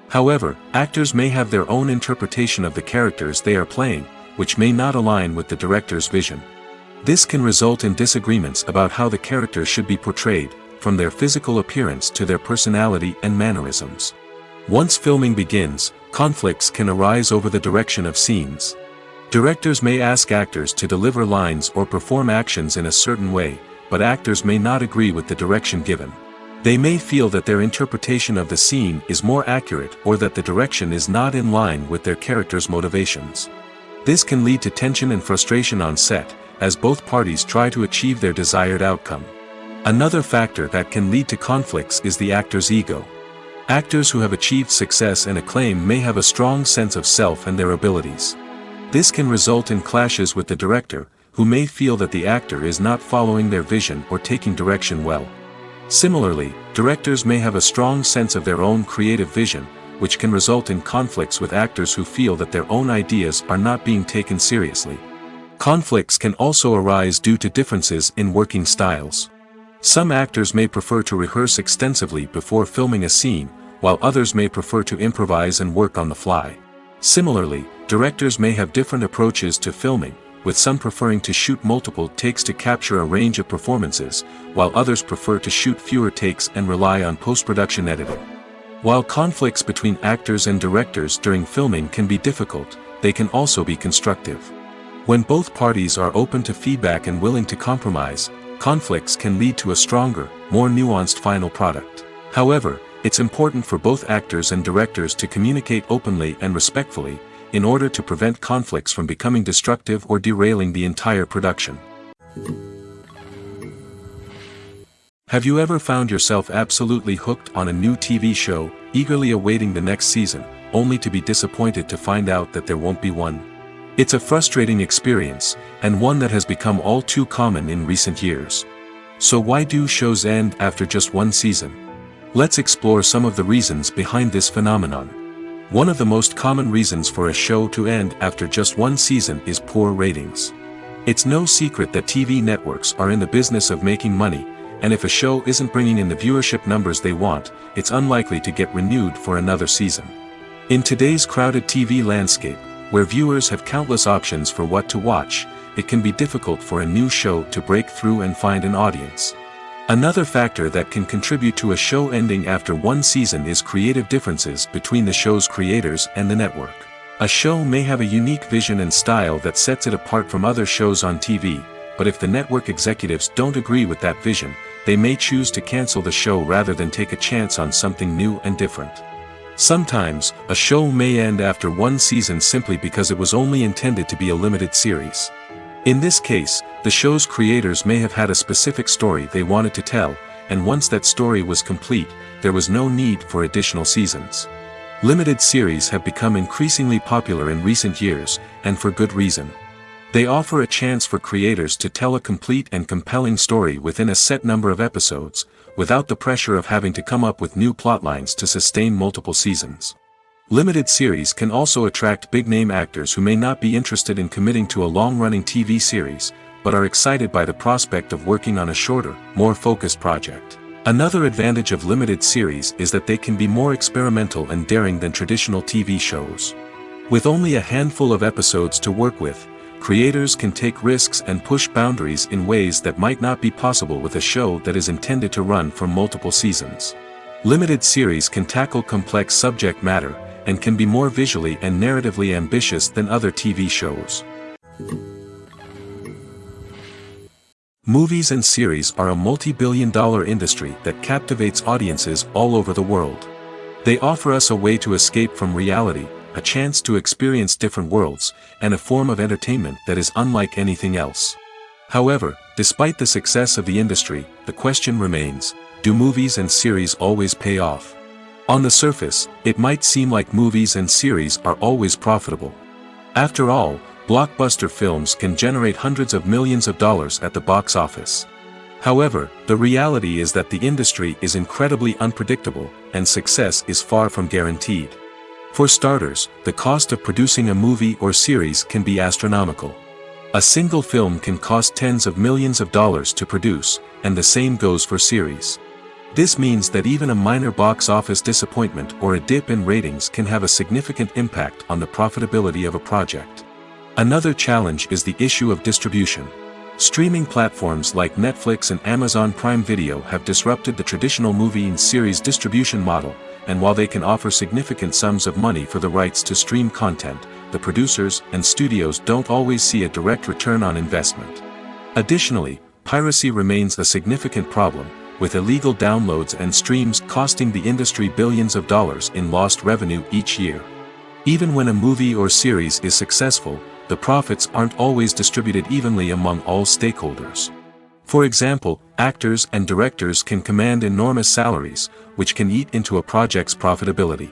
However, actors may have their own interpretation of the characters they are playing, which may not align with the director's vision. This can result in disagreements about how the characters should be portrayed, from their physical appearance to their personality and mannerisms. Once filming begins, Conflicts can arise over the direction of scenes. Directors may ask actors to deliver lines or perform actions in a certain way, but actors may not agree with the direction given. They may feel that their interpretation of the scene is more accurate or that the direction is not in line with their character's motivations. This can lead to tension and frustration on set, as both parties try to achieve their desired outcome. Another factor that can lead to conflicts is the actor's ego. Actors who have achieved success and acclaim may have a strong sense of self and their abilities. This can result in clashes with the director, who may feel that the actor is not following their vision or taking direction well. Similarly, directors may have a strong sense of their own creative vision, which can result in conflicts with actors who feel that their own ideas are not being taken seriously. Conflicts can also arise due to differences in working styles. Some actors may prefer to rehearse extensively before filming a scene, while others may prefer to improvise and work on the fly. Similarly, directors may have different approaches to filming, with some preferring to shoot multiple takes to capture a range of performances, while others prefer to shoot fewer takes and rely on post-production editing. While conflicts between actors and directors during filming can be difficult, they can also be constructive. When both parties are open to feedback and willing to compromise, conflicts can lead to a stronger, more nuanced final product. However, it's important for both actors and directors to communicate openly and respectfully, in order to prevent conflicts from becoming destructive or derailing the entire production. Have you ever found yourself absolutely hooked on a new TV show, eagerly awaiting the next season, only to be disappointed to find out that there won't be one? It's a frustrating experience, and one that has become all too common in recent years. So why do shows end after just one season? Let's explore some of the reasons behind this phenomenon. One of the most common reasons for a show to end after just one season is poor ratings. It's no secret that TV networks are in the business of making money, and if a show isn't bringing in the viewership numbers they want, it's unlikely to get renewed for another season. In today's crowded TV landscape, where viewers have countless options for what to watch, it can be difficult for a new show to break through and find an audience. Another factor that can contribute to a show ending after one season is creative differences between the show's creators and the network. A show may have a unique vision and style that sets it apart from other shows on TV, but if the network executives don't agree with that vision, they may choose to cancel the show rather than take a chance on something new and different. Sometimes, a show may end after one season simply because it was only intended to be a limited series. In this case, the show's creators may have had a specific story they wanted to tell, and once that story was complete, there was no need for additional seasons. Limited series have become increasingly popular in recent years, and for good reason. They offer a chance for creators to tell a complete and compelling story within a set number of episodes, without the pressure of having to come up with new plotlines to sustain multiple seasons. Limited series can also attract big-name actors who may not be interested in committing to a long-running TV series, but are excited by the prospect of working on a shorter, more focused project. Another advantage of limited series is that they can be more experimental and daring than traditional TV shows. With only a handful of episodes to work with, creators can take risks and push boundaries in ways that might not be possible with a show that is intended to run for multiple seasons. Limited series can tackle complex subject matter, and can be more visually and narratively ambitious than other TV shows. Movies and series are a multi-billion-dollar industry that captivates audiences all over the world. They offer us a way to escape from reality, a chance to experience different worlds, and a form of entertainment that is unlike anything else. However, despite the success of the industry, the question remains, do movies and series always pay off? On the surface, it might seem like movies and series are always profitable. After all, blockbuster films can generate hundreds of millions of dollars at the box office. However, the reality is that the industry is incredibly unpredictable, and success is far from guaranteed. For starters, the cost of producing a movie or series can be astronomical. A single film can cost tens of millions of dollars to produce, and the same goes for series. This means that even a minor box office disappointment or a dip in ratings can have a significant impact on the profitability of a project. Another challenge is the issue of distribution. Streaming platforms like Netflix and Amazon Prime Video have disrupted the traditional movie and series distribution model, and while they can offer significant sums of money for the rights to stream content, the producers and studios don't always see a direct return on investment. Additionally, piracy remains a significant problem, with illegal downloads and streams costing the industry billions of dollars in lost revenue each year. Even when a movie or series is successful, the profits aren't always distributed evenly among all stakeholders. For example, actors and directors can command enormous salaries, which can eat into a project's profitability.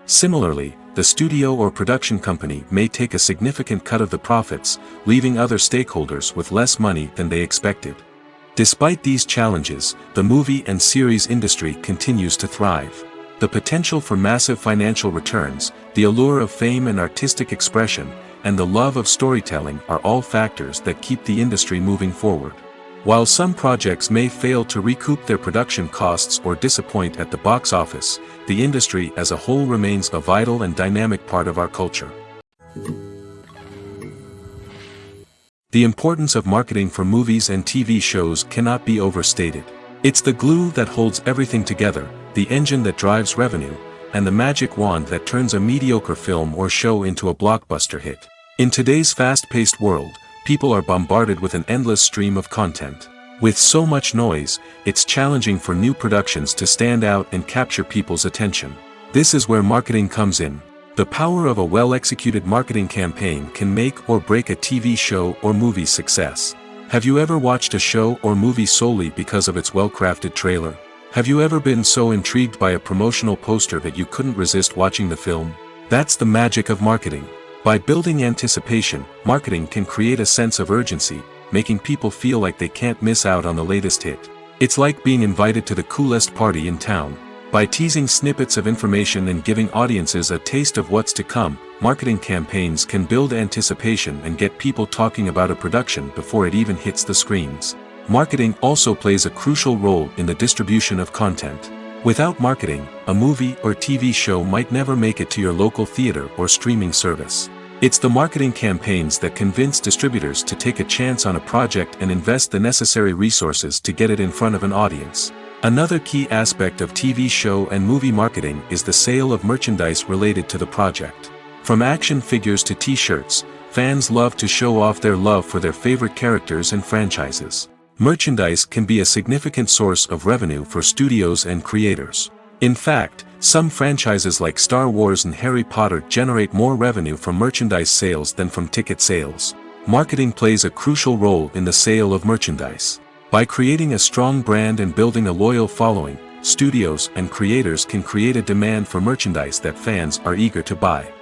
Similarly, the studio or production company may take a significant cut of the profits, leaving other stakeholders with less money than they expected. Despite these challenges, the movie and series industry continues to thrive. The potential for massive financial returns, the allure of fame and artistic expression, and the love of storytelling are all factors that keep the industry moving forward. While some projects may fail to recoup their production costs or disappoint at the box office, the industry as a whole remains a vital and dynamic part of our culture. The importance of marketing for movies and TV shows cannot be overstated. It's the glue that holds everything together, the engine that drives revenue, and the magic wand that turns a mediocre film or show into a blockbuster hit. In today's fast-paced world, people are bombarded with an endless stream of content. With so much noise, it's challenging for new productions to stand out and capture people's attention. This is where marketing comes in. The power of a well-executed marketing campaign can make or break a TV show or movie's success. Have you ever watched a show or movie solely because of its well-crafted trailer? Have you ever been so intrigued by a promotional poster that you couldn't resist watching the film? That's the magic of marketing. By building anticipation, marketing can create a sense of urgency, making people feel like they can't miss out on the latest hit. It's like being invited to the coolest party in town. By teasing snippets of information and giving audiences a taste of what's to come, marketing campaigns can build anticipation and get people talking about a production before it even hits the screens. Marketing also plays a crucial role in the distribution of content. Without marketing, a movie or TV show might never make it to your local theater or streaming service. It's the marketing campaigns that convince distributors to take a chance on a project and invest the necessary resources to get it in front of an audience. Another key aspect of TV show and movie marketing is the sale of merchandise related to the project. From action figures to t-shirts, fans love to show off their love for their favorite characters and franchises. Merchandise can be a significant source of revenue for studios and creators. In fact, some franchises like Star Wars and Harry Potter generate more revenue from merchandise sales than from ticket sales. Marketing plays a crucial role in the sale of merchandise. By creating a strong brand and building a loyal following, studios and creators can create a demand for merchandise that fans are eager to buy.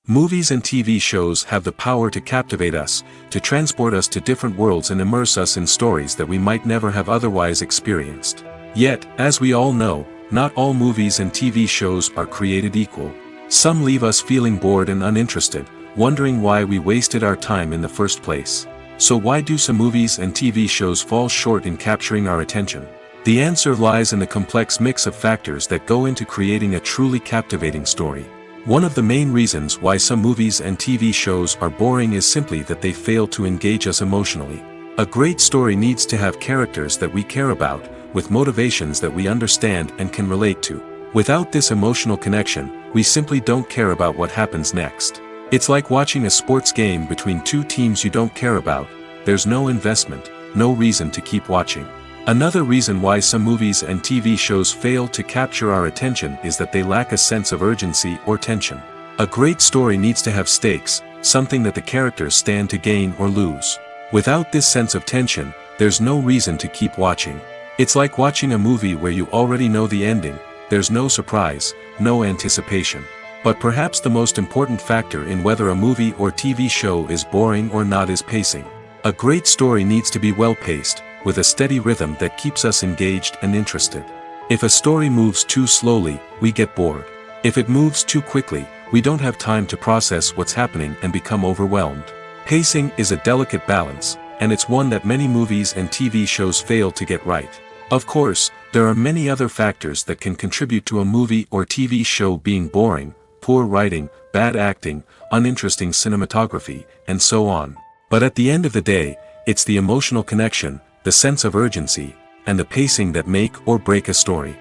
Movies and TV shows have the power to captivate us, to transport us to different worlds and immerse us in stories that we might never have otherwise experienced. Yet, as we all know, not all movies and TV shows are created equal. Some leave us feeling bored and uninterested, wondering why we wasted our time in the first place. So why do some movies and TV shows fall short in capturing our attention? The answer lies in the complex mix of factors that go into creating a truly captivating story. One of the main reasons why some movies and TV shows are boring is simply that they fail to engage us emotionally. A great story needs to have characters that we care about, with motivations that we understand and can relate to. Without this emotional connection, we simply don't care about what happens next. It's like watching a sports game between two teams you don't care about. There's no investment, no reason to keep watching. Another reason why some movies and TV shows fail to capture our attention is that they lack a sense of urgency or tension. A great story needs to have stakes, something that the characters stand to gain or lose. Without this sense of tension, there's no reason to keep watching. It's like watching a movie where you already know the ending. There's no surprise, no anticipation. But perhaps the most important factor in whether a movie or TV show is boring or not is pacing. A great story needs to be well-paced, with a steady rhythm that keeps us engaged and interested. If a story moves too slowly, we get bored. If it moves too quickly, we don't have time to process what's happening and become overwhelmed. Pacing is a delicate balance, and it's one that many movies and TV shows fail to get right. Of course, there are many other factors that can contribute to a movie or TV show being boring: poor writing, bad acting, uninteresting cinematography, and so on. But at the end of the day, it's the emotional connection, the sense of urgency, and the pacing that make or break a story.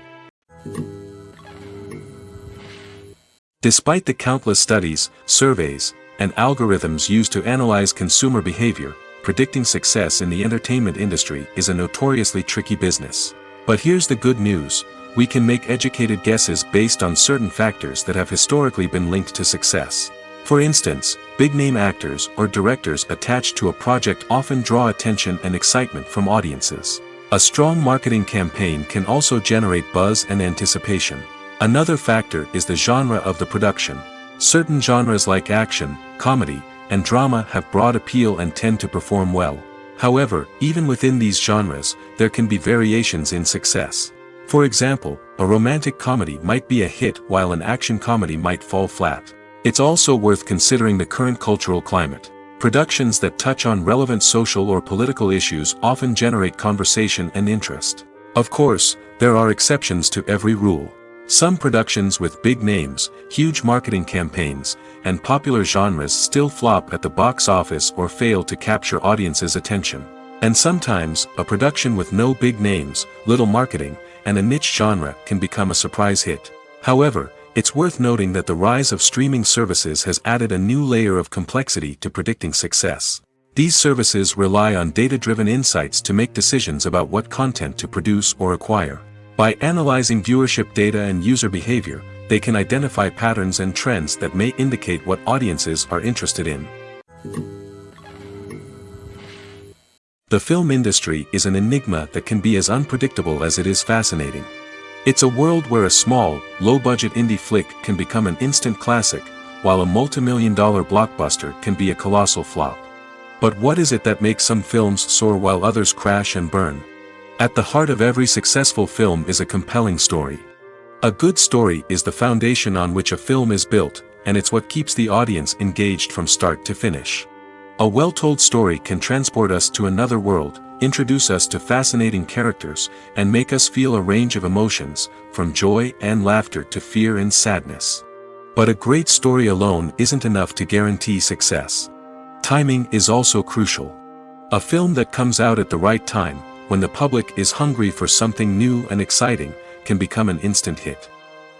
Despite the countless studies, surveys, and algorithms used to analyze consumer behavior, predicting success in the entertainment industry is a notoriously tricky business. But here's the good news: we can make educated guesses based on certain factors that have historically been linked to success. For instance, big-name actors or directors attached to a project often draw attention and excitement from audiences. A strong marketing campaign can also generate buzz and anticipation. Another factor is the genre of the production. Certain genres like action, comedy, and drama have broad appeal and tend to perform well. However, even within these genres, there can be variations in success. For example, a romantic comedy might be a hit while an action comedy might fall flat. It's also worth considering the current cultural climate. Productions that touch on relevant social or political issues often generate conversation and interest. Of course, there are exceptions to every rule. Some productions with big names, huge marketing campaigns, and popular genres still flop at the box office or fail to capture audiences' attention. And sometimes, a production with no big names, little marketing, and a niche genre can become a surprise hit. However, it's worth noting that the rise of streaming services has added a new layer of complexity to predicting success. These services rely on data-driven insights to make decisions about what content to produce or acquire. By analyzing viewership data and user behavior, they can identify patterns and trends that may indicate what audiences are interested in. The film industry is an enigma that can be as unpredictable as it is fascinating. It's a world where a small, low-budget indie flick can become an instant classic, while a multi-million-dollar blockbuster can be a colossal flop. But what is it that makes some films soar while others crash and burn? At the heart of every successful film is a compelling story. A good story is the foundation on which a film is built, and it's what keeps the audience engaged from start to finish. A well-told story can transport us to another world, introduce us to fascinating characters, and make us feel a range of emotions, from joy and laughter to fear and sadness. But a great story alone isn't enough to guarantee success. Timing is also crucial. A film that comes out at the right time, when the public is hungry for something new and exciting, can become an instant hit.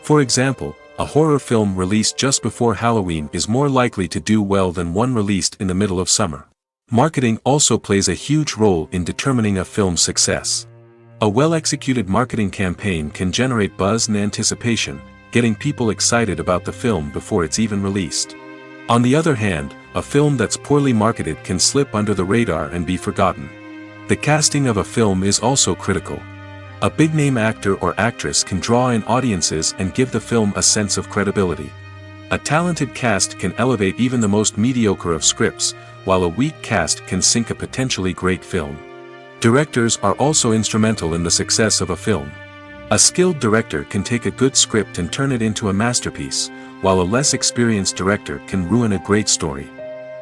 For example, a horror film released just before Halloween is more likely to do well than one released in the middle of summer. Marketing also plays a huge role in determining a film's success. A well-executed marketing campaign can generate buzz and anticipation, getting people excited about the film before it's even released. On the other hand, a film that's poorly marketed can slip under the radar and be forgotten. The casting of a film is also critical. A big-name actor or actress can draw in audiences and give the film a sense of credibility. A talented cast can elevate even the most mediocre of scripts, while a weak cast can sink a potentially great film. Directors are also instrumental in the success of a film. A skilled director can take a good script and turn it into a masterpiece, while a less experienced director can ruin a great story.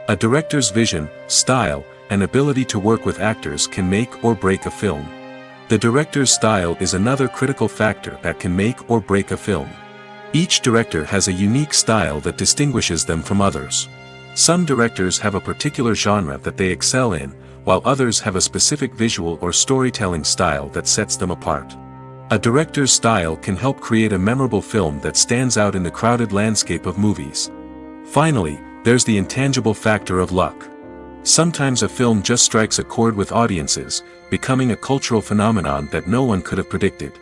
A director's vision, style, and ability to work with actors can make or break a film. The director's style is another critical factor that can make or break a film. Each director has a unique style that distinguishes them from others. Some directors have a particular genre that they excel in, while others have a specific visual or storytelling style that sets them apart. A director's style can help create a memorable film that stands out in the crowded landscape of movies. Finally, there's the intangible factor of luck. Sometimes a film just strikes a chord with audiences, becoming a cultural phenomenon that no one could have predicted.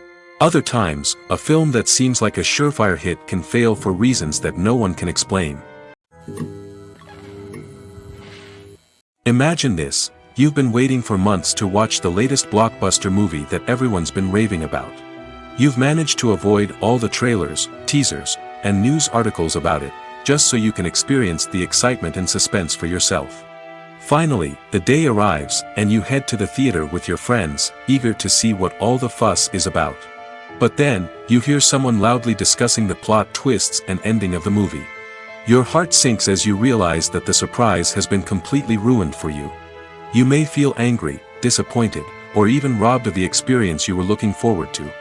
Other times, a film that seems like a surefire hit can fail for reasons that no one can explain. Imagine this: you've been waiting for months to watch the latest blockbuster movie that everyone's been raving about. You've managed to avoid all the trailers, teasers, and news articles about it, just so you can experience the excitement and suspense for yourself. Finally, the day arrives, and you head to the theater with your friends, eager to see what all the fuss is about. But then, you hear someone loudly discussing the plot twists and ending of the movie. Your heart sinks as you realize that the surprise has been completely ruined for you. You may feel angry, disappointed, or even robbed of the experience you were looking forward to.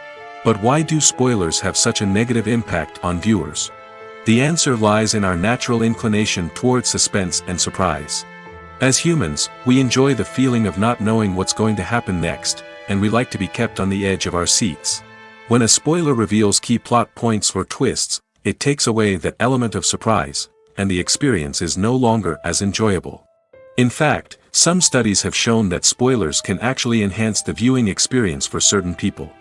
But why do spoilers have such a negative impact on viewers? The answer lies in our natural inclination toward suspense and surprise. As humans, we enjoy the feeling of not knowing what's going to happen next, and we like to be kept on the edge of our seats. When a spoiler reveals key plot points or twists, it takes away that element of surprise, and the experience is no longer as enjoyable. In fact, some studies have shown that spoilers can actually enhance the viewing experience for certain people.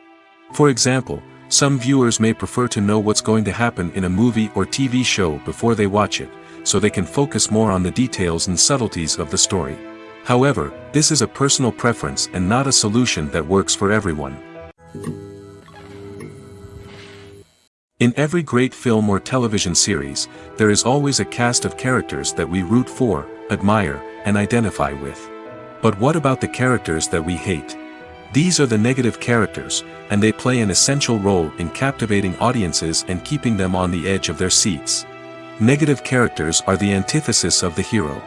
For example, some viewers may prefer to know what's going to happen in a movie or TV show before they watch it, so they can focus more on the details and subtleties of the story. However, this is a personal preference and not a solution that works for everyone. In every great film or television series, there is always a cast of characters that we root for, admire, and identify with. But what about the characters that we hate? These are the negative characters, and they play an essential role in captivating audiences and keeping them on the edge of their seats. Negative characters are the antithesis of the hero.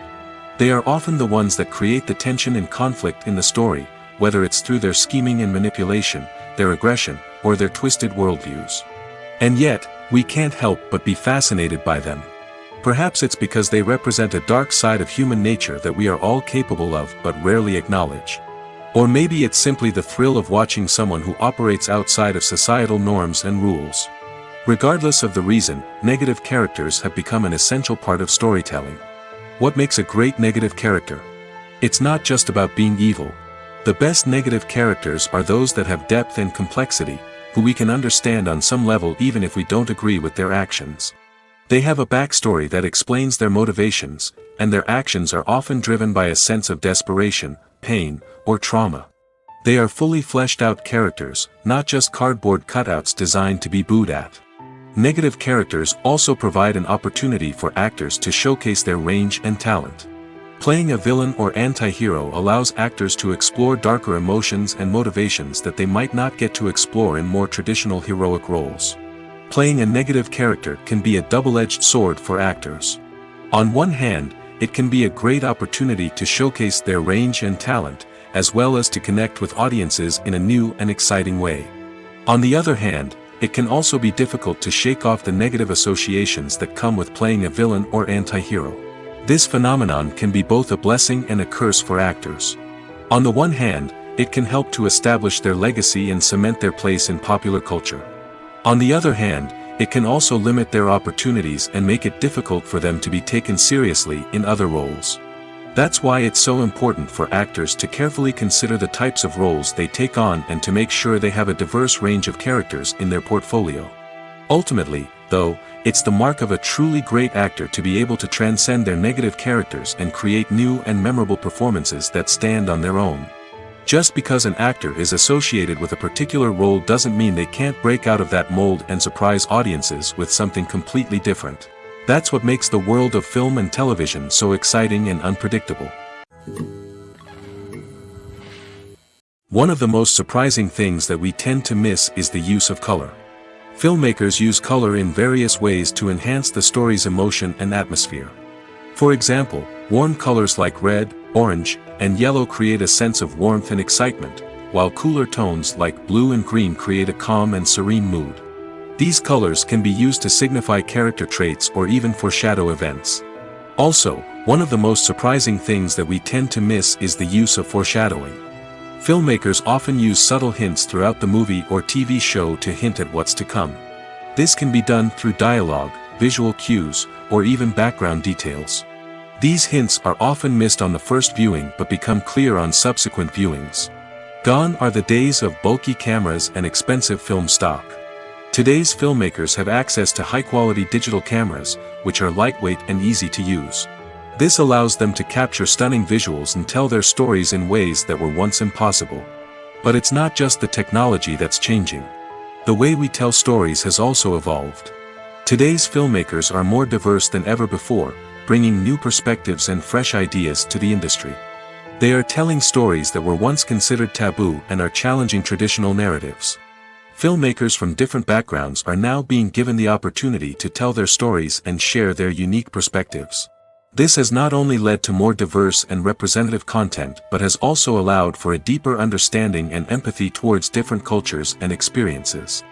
They are often the ones that create the tension and conflict in the story, whether it's through their scheming and manipulation, their aggression, or their twisted worldviews. And yet, we can't help but be fascinated by them. Perhaps it's because they represent a dark side of human nature that we are all capable of but rarely acknowledge. Or maybe it's simply the thrill of watching someone who operates outside of societal norms and rules. Regardless of the reason, negative characters have become an essential part of storytelling. What makes a great negative character? It's not just about being evil. The best negative characters are those that have depth and complexity, who we can understand on some level even if we don't agree with their actions. They have a backstory that explains their motivations, and their actions are often driven by a sense of desperation, pain, or trauma. They are fully fleshed out characters, not just cardboard cutouts designed to be booed at. Negative characters also provide an opportunity for actors to showcase their range and talent. Playing a villain or anti-hero allows actors to explore darker emotions and motivations that they might not get to explore in more traditional heroic roles. Playing a negative character can be a double-edged sword for actors. On one hand, it can be a great opportunity to showcase their range and talent, as well as to connect with audiences in a new and exciting way. On the other hand, it can also be difficult to shake off the negative associations that come with playing a villain or anti-hero. This phenomenon can be both a blessing and a curse for actors. On the one hand, it can help to establish their legacy and cement their place in popular culture. On the other hand, it can also limit their opportunities and make it difficult for them to be taken seriously in other roles. That's why it's so important for actors to carefully consider the types of roles they take on and to make sure they have a diverse range of characters in their portfolio. Ultimately, though, it's the mark of a truly great actor to be able to transcend their negative characters and create new and memorable performances that stand on their own. Just because an actor is associated with a particular role doesn't mean they can't break out of that mold and surprise audiences with something completely different. That's what makes the world of film and television so exciting and unpredictable. One of the most surprising things that we tend to miss is the use of color. Filmmakers use color in various ways to enhance the story's emotion and atmosphere. For example, warm colors like red, orange, and yellow create a sense of warmth and excitement, while cooler tones like blue and green create a calm and serene mood. These colors can be used to signify character traits or even foreshadow events. Also, one of the most surprising things that we tend to miss is the use of foreshadowing. Filmmakers often use subtle hints throughout the movie or TV show to hint at what's to come. This can be done through dialogue, visual cues, or even background details. These hints are often missed on the first viewing but become clear on subsequent viewings. Gone are the days of bulky cameras and expensive film stock. Today's filmmakers have access to high-quality digital cameras, which are lightweight and easy to use. This allows them to capture stunning visuals and tell their stories in ways that were once impossible. But it's not just the technology that's changing. The way we tell stories has also evolved. Today's filmmakers are more diverse than ever before, bringing new perspectives and fresh ideas to the industry. They are telling stories that were once considered taboo and are challenging traditional narratives. Filmmakers from different backgrounds are now being given the opportunity to tell their stories and share their unique perspectives. This has not only led to more diverse and representative content but has also allowed for a deeper understanding and empathy towards different cultures and experiences.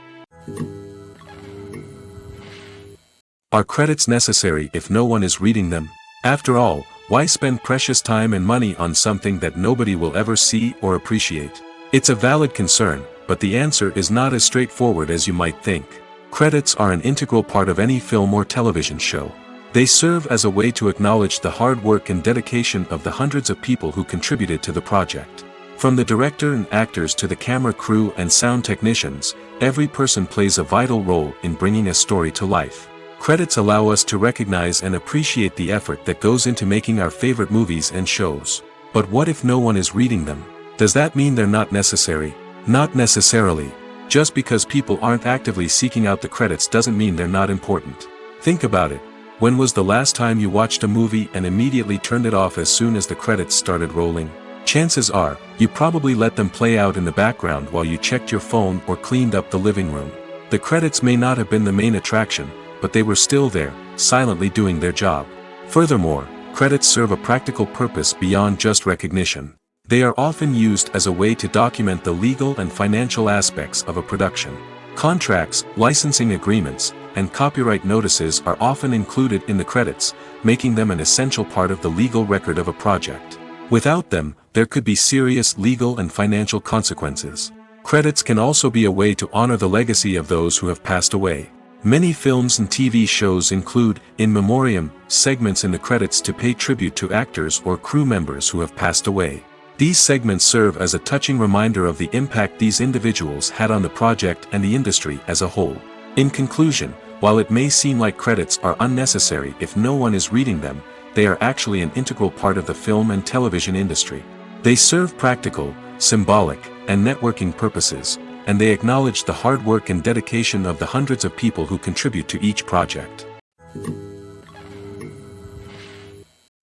Are credits necessary if no one is reading them? After all, why spend precious time and money on something that nobody will ever see or appreciate? It's a valid concern, but the answer is not as straightforward as you might think. Credits are an integral part of any film or television show. They serve as a way to acknowledge the hard work and dedication of the hundreds of people who contributed to the project. From the director and actors to the camera crew and sound technicians, every person plays a vital role in bringing a story to life. Credits allow us to recognize and appreciate the effort that goes into making our favorite movies and shows. But what if no one is reading them? Does that mean they're not necessary? Not necessarily. Just because people aren't actively seeking out the credits doesn't mean they're not important. Think about it. When was the last time you watched a movie and immediately turned it off as soon as the credits started rolling? Chances are, you probably let them play out in the background while you checked your phone or cleaned up the living room. The credits may not have been the main attraction, but they were still there, silently doing their job. Furthermore, credits serve a practical purpose beyond just recognition. They are often used as a way to document the legal and financial aspects of a production. Contracts, licensing agreements, and copyright notices are often included in the credits, making them an essential part of the legal record of a project. Without them, there could be serious legal and financial consequences. Credits can also be a way to honor the legacy of those who have passed away. Many films and TV shows include, in memoriam, segments in the credits to pay tribute to actors or crew members who have passed away. These segments serve as a touching reminder of the impact these individuals had on the project and the industry as a whole. In conclusion, while it may seem like credits are unnecessary if no one is reading them, they are actually an integral part of the film and television industry. They serve practical, symbolic, and networking purposes, and they acknowledge the hard work and dedication of the hundreds of people who contribute to each project.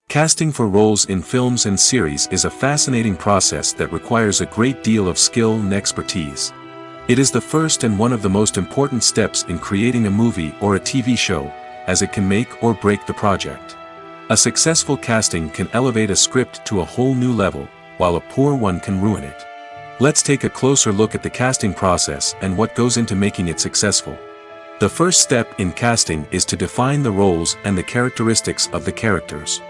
Casting for roles in films and series is a fascinating process that requires a great deal of skill and expertise. It is the first and one of the most important steps in creating a movie or a TV show, as it can make or break the project. A successful casting can elevate a script to a whole new level, while a poor one can ruin it. Let's take a closer look at the casting process and what goes into making it successful. The first step in casting is to define the roles and the characteristics of the characters.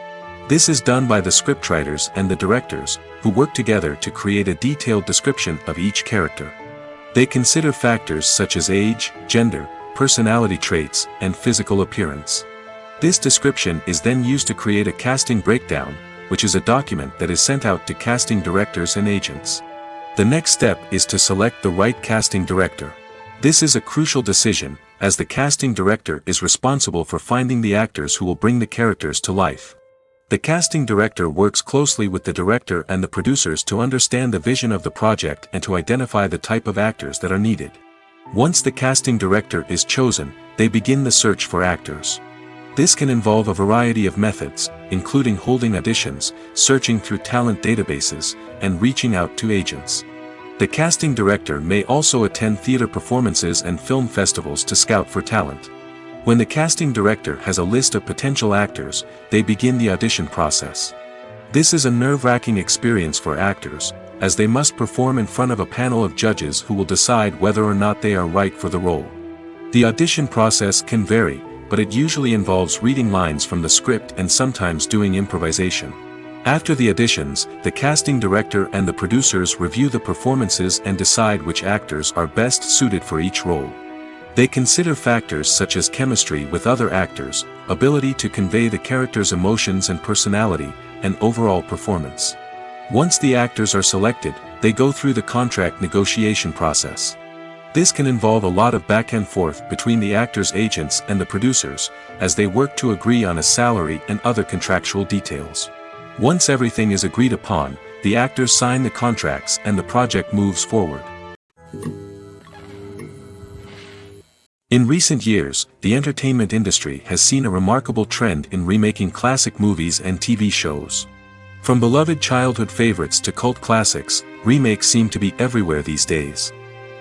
This is done by the scriptwriters and the directors, who work together to create a detailed description of each character. They consider factors such as age, gender, personality traits, and physical appearance. This description is then used to create a casting breakdown, which is a document that is sent out to casting directors and agents. The next step is to select the right casting director. This is a crucial decision, as the casting director is responsible for finding the actors who will bring the characters to life. The casting director works closely with the director and the producers to understand the vision of the project and to identify the type of actors that are needed. Once the casting director is chosen, they begin the search for actors. This can involve a variety of methods, including holding auditions, searching through talent databases, and reaching out to agents. The casting director may also attend theater performances and film festivals to scout for talent. When the casting director has a list of potential actors, they begin the audition process. This is a nerve-wracking experience for actors, as they must perform in front of a panel of judges who will decide whether or not they are right for the role. The audition process can vary, but it usually involves reading lines from the script and sometimes doing improvisation. After the auditions, the casting director and the producers review the performances and decide which actors are best suited for each role. They consider factors such as chemistry with other actors, ability to convey the character's emotions and personality, and overall performance. Once the actors are selected, they go through the contract negotiation process. This can involve a lot of back and forth between the actors' agents and the producers, as they work to agree on a salary and other contractual details. Once everything is agreed upon, the actors sign the contracts and the project moves forward. In recent years, the entertainment industry has seen a remarkable trend in remaking classic movies and TV shows. From beloved childhood favorites to cult classics, remakes seem to be everywhere these days.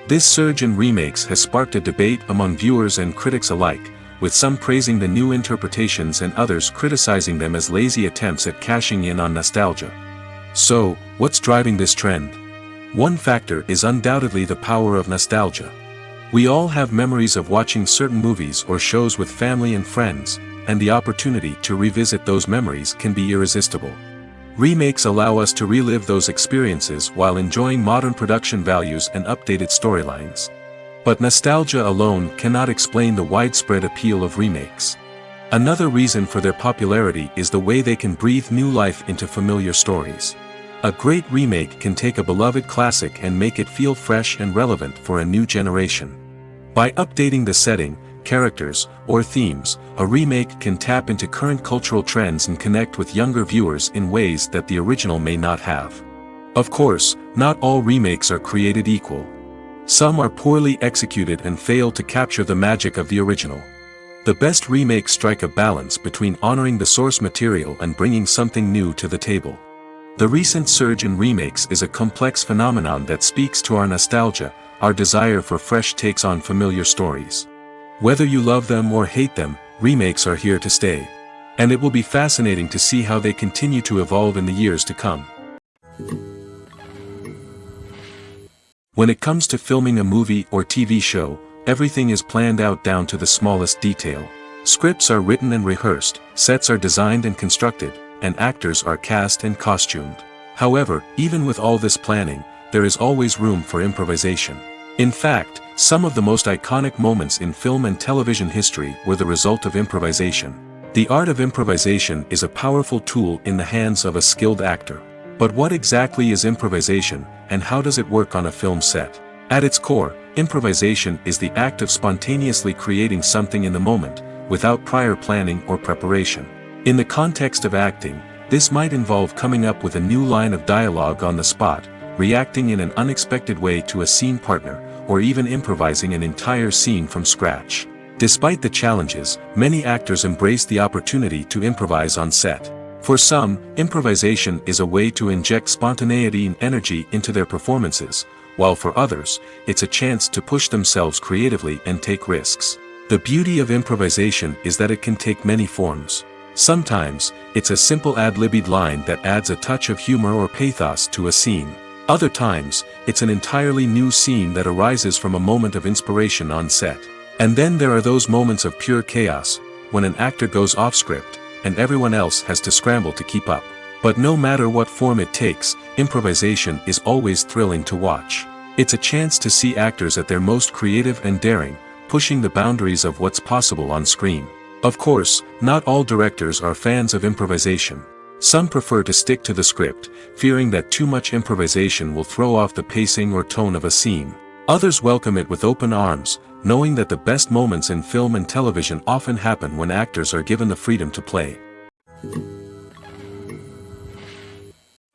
This surge in remakes has sparked a debate among viewers and critics alike, with some praising the new interpretations and others criticizing them as lazy attempts at cashing in on nostalgia. So, what's driving this trend? One factor is undoubtedly the power of nostalgia. We all have memories of watching certain movies or shows with family and friends, and the opportunity to revisit those memories can be irresistible. Remakes allow us to relive those experiences while enjoying modern production values and updated storylines. But nostalgia alone cannot explain the widespread appeal of remakes. Another reason for their popularity is the way they can breathe new life into familiar stories. A great remake can take a beloved classic and make it feel fresh and relevant for a new generation. By updating the setting, characters, or themes, a remake can tap into current cultural trends and connect with younger viewers in ways that the original may not have. Of course, not all remakes are created equal. Some are poorly executed and fail to capture the magic of the original. The best remakes strike a balance between honoring the source material and bringing something new to the table. The recent surge in remakes is a complex phenomenon that speaks to our nostalgia, our desire for fresh takes on familiar stories. Whether you love them or hate them, remakes are here to stay. And it will be fascinating to see how they continue to evolve in the years to come. When it comes to filming a movie or TV show, everything is planned out down to the smallest detail. Scripts are written and rehearsed, sets are designed and constructed, and actors are cast and costumed. However, even with all this planning, there is always room for improvisation. In fact, some of the most iconic moments in film and television history were the result of improvisation. The art of improvisation is a powerful tool in the hands of a skilled actor. But what exactly is improvisation, and how does it work on a film set? At its core, improvisation is the act of spontaneously creating something in the moment, without prior planning or preparation. In the context of acting, this might involve coming up with a new line of dialogue on the spot, reacting in an unexpected way to a scene partner, or even improvising an entire scene from scratch. Despite the challenges, many actors embrace the opportunity to improvise on set. For some, improvisation is a way to inject spontaneity and energy into their performances, while for others, it's a chance to push themselves creatively and take risks. The beauty of improvisation is that it can take many forms. Sometimes, it's a simple ad-libbed line that adds a touch of humor or pathos to a scene. Other times, it's an entirely new scene that arises from a moment of inspiration on set. And then there are those moments of pure chaos, when an actor goes off script, and everyone else has to scramble to keep up. But no matter what form it takes, improvisation is always thrilling to watch. It's a chance to see actors at their most creative and daring, pushing the boundaries of what's possible on screen. Of course, not all directors are fans of improvisation. Some prefer to stick to the script, fearing that too much improvisation will throw off the pacing or tone of a scene. Others welcome it with open arms, knowing that the best moments in film and television often happen when actors are given the freedom to play.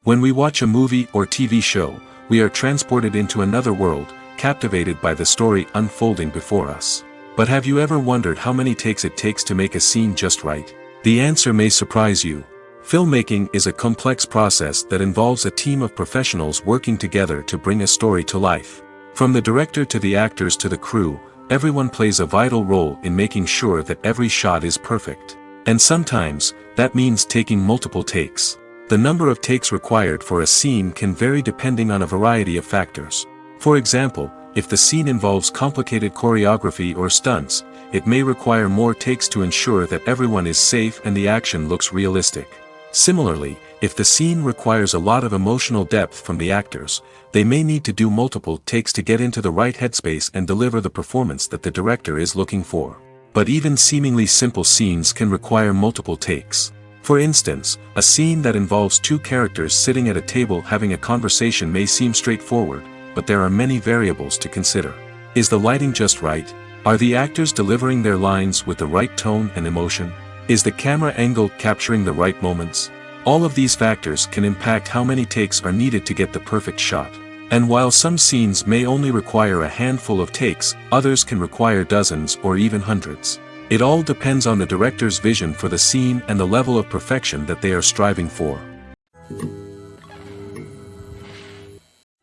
When we watch a movie or TV show, we are transported into another world, captivated by the story unfolding before us. But have you ever wondered how many takes it takes to make a scene just right? The answer may surprise you. Filmmaking is a complex process that involves a team of professionals working together to bring a story to life. From the director to the actors to the crew, everyone plays a vital role in making sure that every shot is perfect. And sometimes, that means taking multiple takes. The number of takes required for a scene can vary depending on a variety of factors. For example, if the scene involves complicated choreography or stunts, it may require more takes to ensure that everyone is safe and the action looks realistic. Similarly, if the scene requires a lot of emotional depth from the actors, they may need to do multiple takes to get into the right headspace and deliver the performance that the director is looking for. But even seemingly simple scenes can require multiple takes. For instance, a scene that involves two characters sitting at a table having a conversation may seem straightforward, but there are many variables to consider. Is the lighting just right? Are the actors delivering their lines with the right tone and emotion? Is the camera angle capturing the right moments? All of these factors can impact how many takes are needed to get the perfect shot. And while some scenes may only require a handful of takes, others can require dozens or even hundreds. It all depends on the director's vision for the scene and the level of perfection that they are striving for.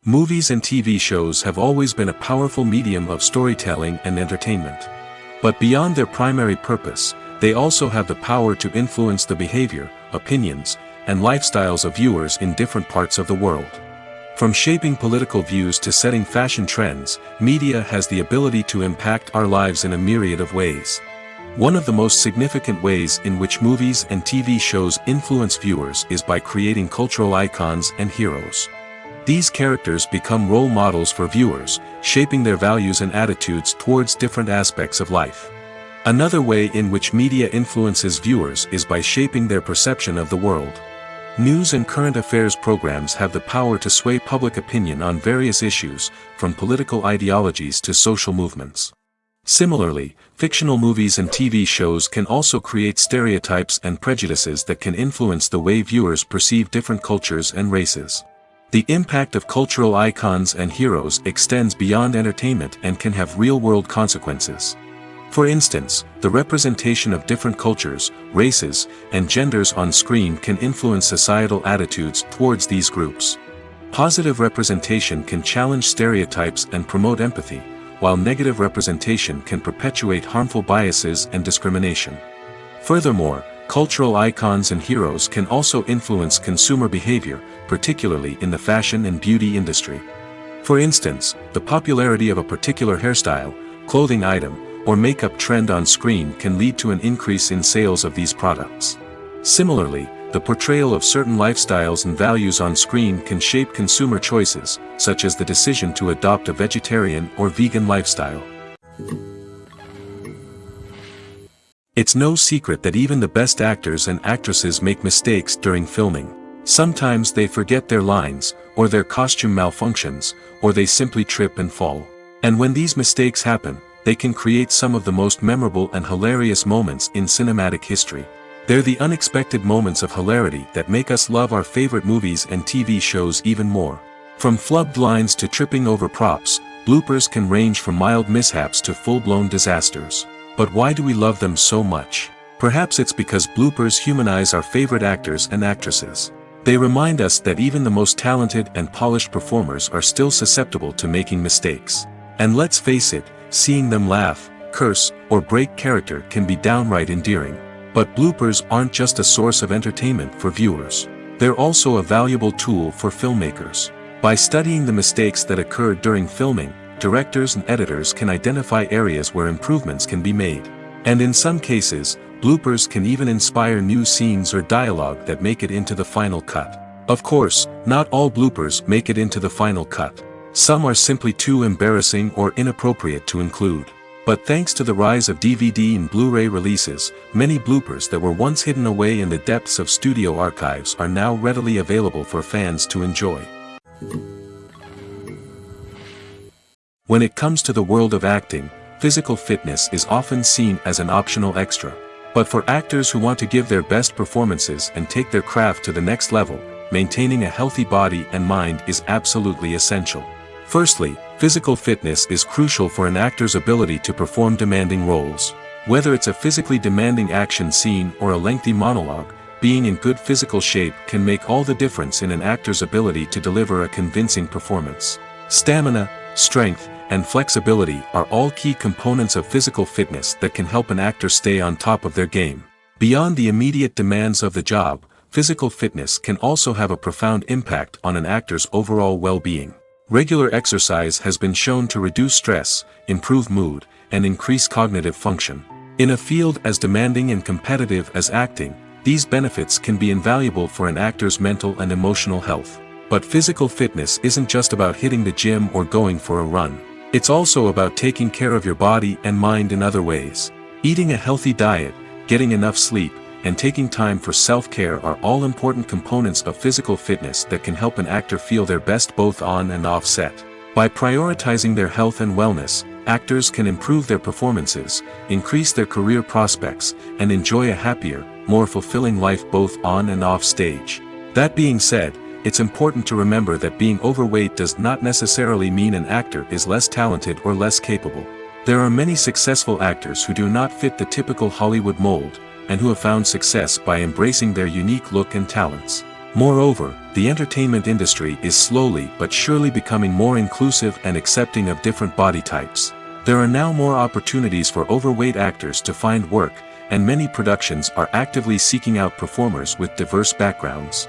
Movies and TV shows have always been a powerful medium of storytelling and entertainment. But beyond their primary purpose, they also have the power to influence the behavior, opinions, and lifestyles of viewers in different parts of the world. From shaping political views to setting fashion trends, media has the ability to impact our lives in a myriad of ways. One of the most significant ways in which movies and TV shows influence viewers is by creating cultural icons and heroes. These characters become role models for viewers, shaping their values and attitudes towards different aspects of life. Another way in which media influences viewers is by shaping their perception of the world. News and current affairs programs have the power to sway public opinion on various issues, from political ideologies to social movements. Similarly, fictional movies and TV shows can also create stereotypes and prejudices that can influence the way viewers perceive different cultures and races. The impact of cultural icons and heroes extends beyond entertainment and can have real-world consequences. For instance, the representation of different cultures, races, and genders on screen can influence societal attitudes towards these groups. Positive representation can challenge stereotypes and promote empathy, while negative representation can perpetuate harmful biases and discrimination. Furthermore, cultural icons and heroes can also influence consumer behavior, particularly in the fashion and beauty industry. For instance, the popularity of a particular hairstyle, clothing item, or makeup trend on screen can lead to an increase in sales of these products. Similarly, the portrayal of certain lifestyles and values on screen can shape consumer choices, such as the decision to adopt a vegetarian or vegan lifestyle. It's no secret that even the best actors and actresses make mistakes during filming. Sometimes they forget their lines, or their costume malfunctions, or they simply trip and fall. And when these mistakes happen, they can create some of the most memorable and hilarious moments in cinematic history. They're the unexpected moments of hilarity that make us love our favorite movies and TV shows even more. From flubbed lines to tripping over props, bloopers can range from mild mishaps to full-blown disasters. But why do we love them so much? Perhaps it's because bloopers humanize our favorite actors and actresses. They remind us that even the most talented and polished performers are still susceptible to making mistakes. And let's face it, seeing them laugh, curse, or break character can be downright endearing. But bloopers aren't just a source of entertainment for viewers. They're also a valuable tool for filmmakers. By studying the mistakes that occurred during filming, directors and editors can identify areas where improvements can be made. And in some cases, bloopers can even inspire new scenes or dialogue that make it into the final cut. Of course, not all bloopers make it into the final cut. Some are simply too embarrassing or inappropriate to include. But thanks to the rise of DVD and Blu-ray releases, many bloopers that were once hidden away in the depths of studio archives are now readily available for fans to enjoy. When it comes to the world of acting, physical fitness is often seen as an optional extra. But for actors who want to give their best performances and take their craft to the next level, maintaining a healthy body and mind is absolutely essential. Firstly, physical fitness is crucial for an actor's ability to perform demanding roles. Whether it's a physically demanding action scene or a lengthy monologue, being in good physical shape can make all the difference in an actor's ability to deliver a convincing performance. Stamina, strength, and flexibility are all key components of physical fitness that can help an actor stay on top of their game. Beyond the immediate demands of the job, physical fitness can also have a profound impact on an actor's overall well-being. Regular exercise has been shown to reduce stress, improve mood, and increase cognitive function. In a field as demanding and competitive as acting, these benefits can be invaluable for an actor's mental and emotional health. But physical fitness isn't just about hitting the gym or going for a run. It's also about taking care of your body and mind in other ways. Eating a healthy diet, getting enough sleep, and taking time for self-care are all important components of physical fitness that can help an actor feel their best both on and off set. By prioritizing their health and wellness, actors can improve their performances, increase their career prospects, and enjoy a happier, more fulfilling life both on and off stage. That being said, it's important to remember that being overweight does not necessarily mean an actor is less talented or less capable. There are many successful actors who do not fit the typical Hollywood mold, and who have found success by embracing their unique look and talents. Moreover, the entertainment industry is slowly but surely becoming more inclusive and accepting of different body types. There are now more opportunities for overweight actors to find work, and many productions are actively seeking out performers with diverse backgrounds.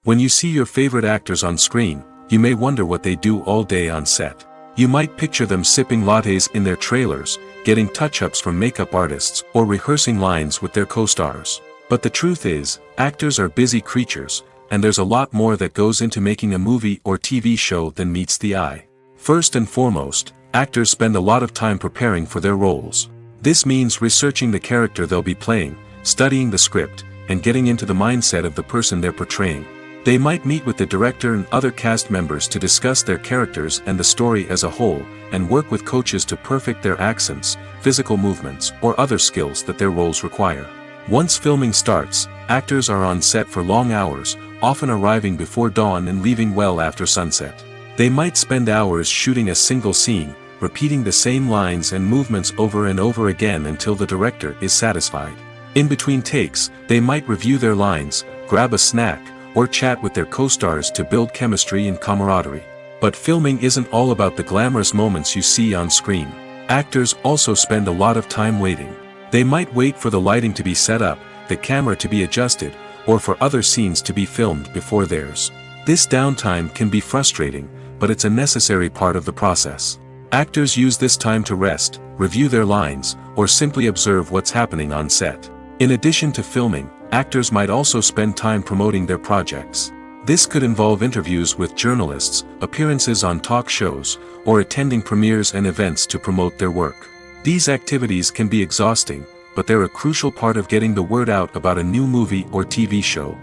When you see your favorite actors on screen, you may wonder what they do all day on set. You might picture them sipping lattes in their trailers, getting touch-ups from makeup artists, or rehearsing lines with their co-stars. But the truth is, actors are busy creatures, and there's a lot more that goes into making a movie or TV show than meets the eye. First and foremost, actors spend a lot of time preparing for their roles. This means researching the character they'll be playing, studying the script, and getting into the mindset of the person they're portraying. They might meet with the director and other cast members to discuss their characters and the story as a whole, and work with coaches to perfect their accents, physical movements, or other skills that their roles require. Once filming starts, actors are on set for long hours, often arriving before dawn and leaving well after sunset. They might spend hours shooting a single scene, repeating the same lines and movements over and over again until the director is satisfied. In between takes, they might review their lines, grab a snack, or chat with their co-stars to build chemistry and camaraderie. But filming isn't all about the glamorous moments you see on screen. Actors also spend a lot of time waiting. They might wait for the lighting to be set up, the camera to be adjusted, or for other scenes to be filmed before theirs. This downtime can be frustrating, but it's a necessary part of the process. Actors use this time to rest, review their lines, or simply observe what's happening on set. In addition to filming, actors might also spend time promoting their projects. This could involve interviews with journalists, appearances on talk shows, or attending premieres and events to promote their work. These activities can be exhausting, but they're a crucial part of getting the word out about a new movie or TV show.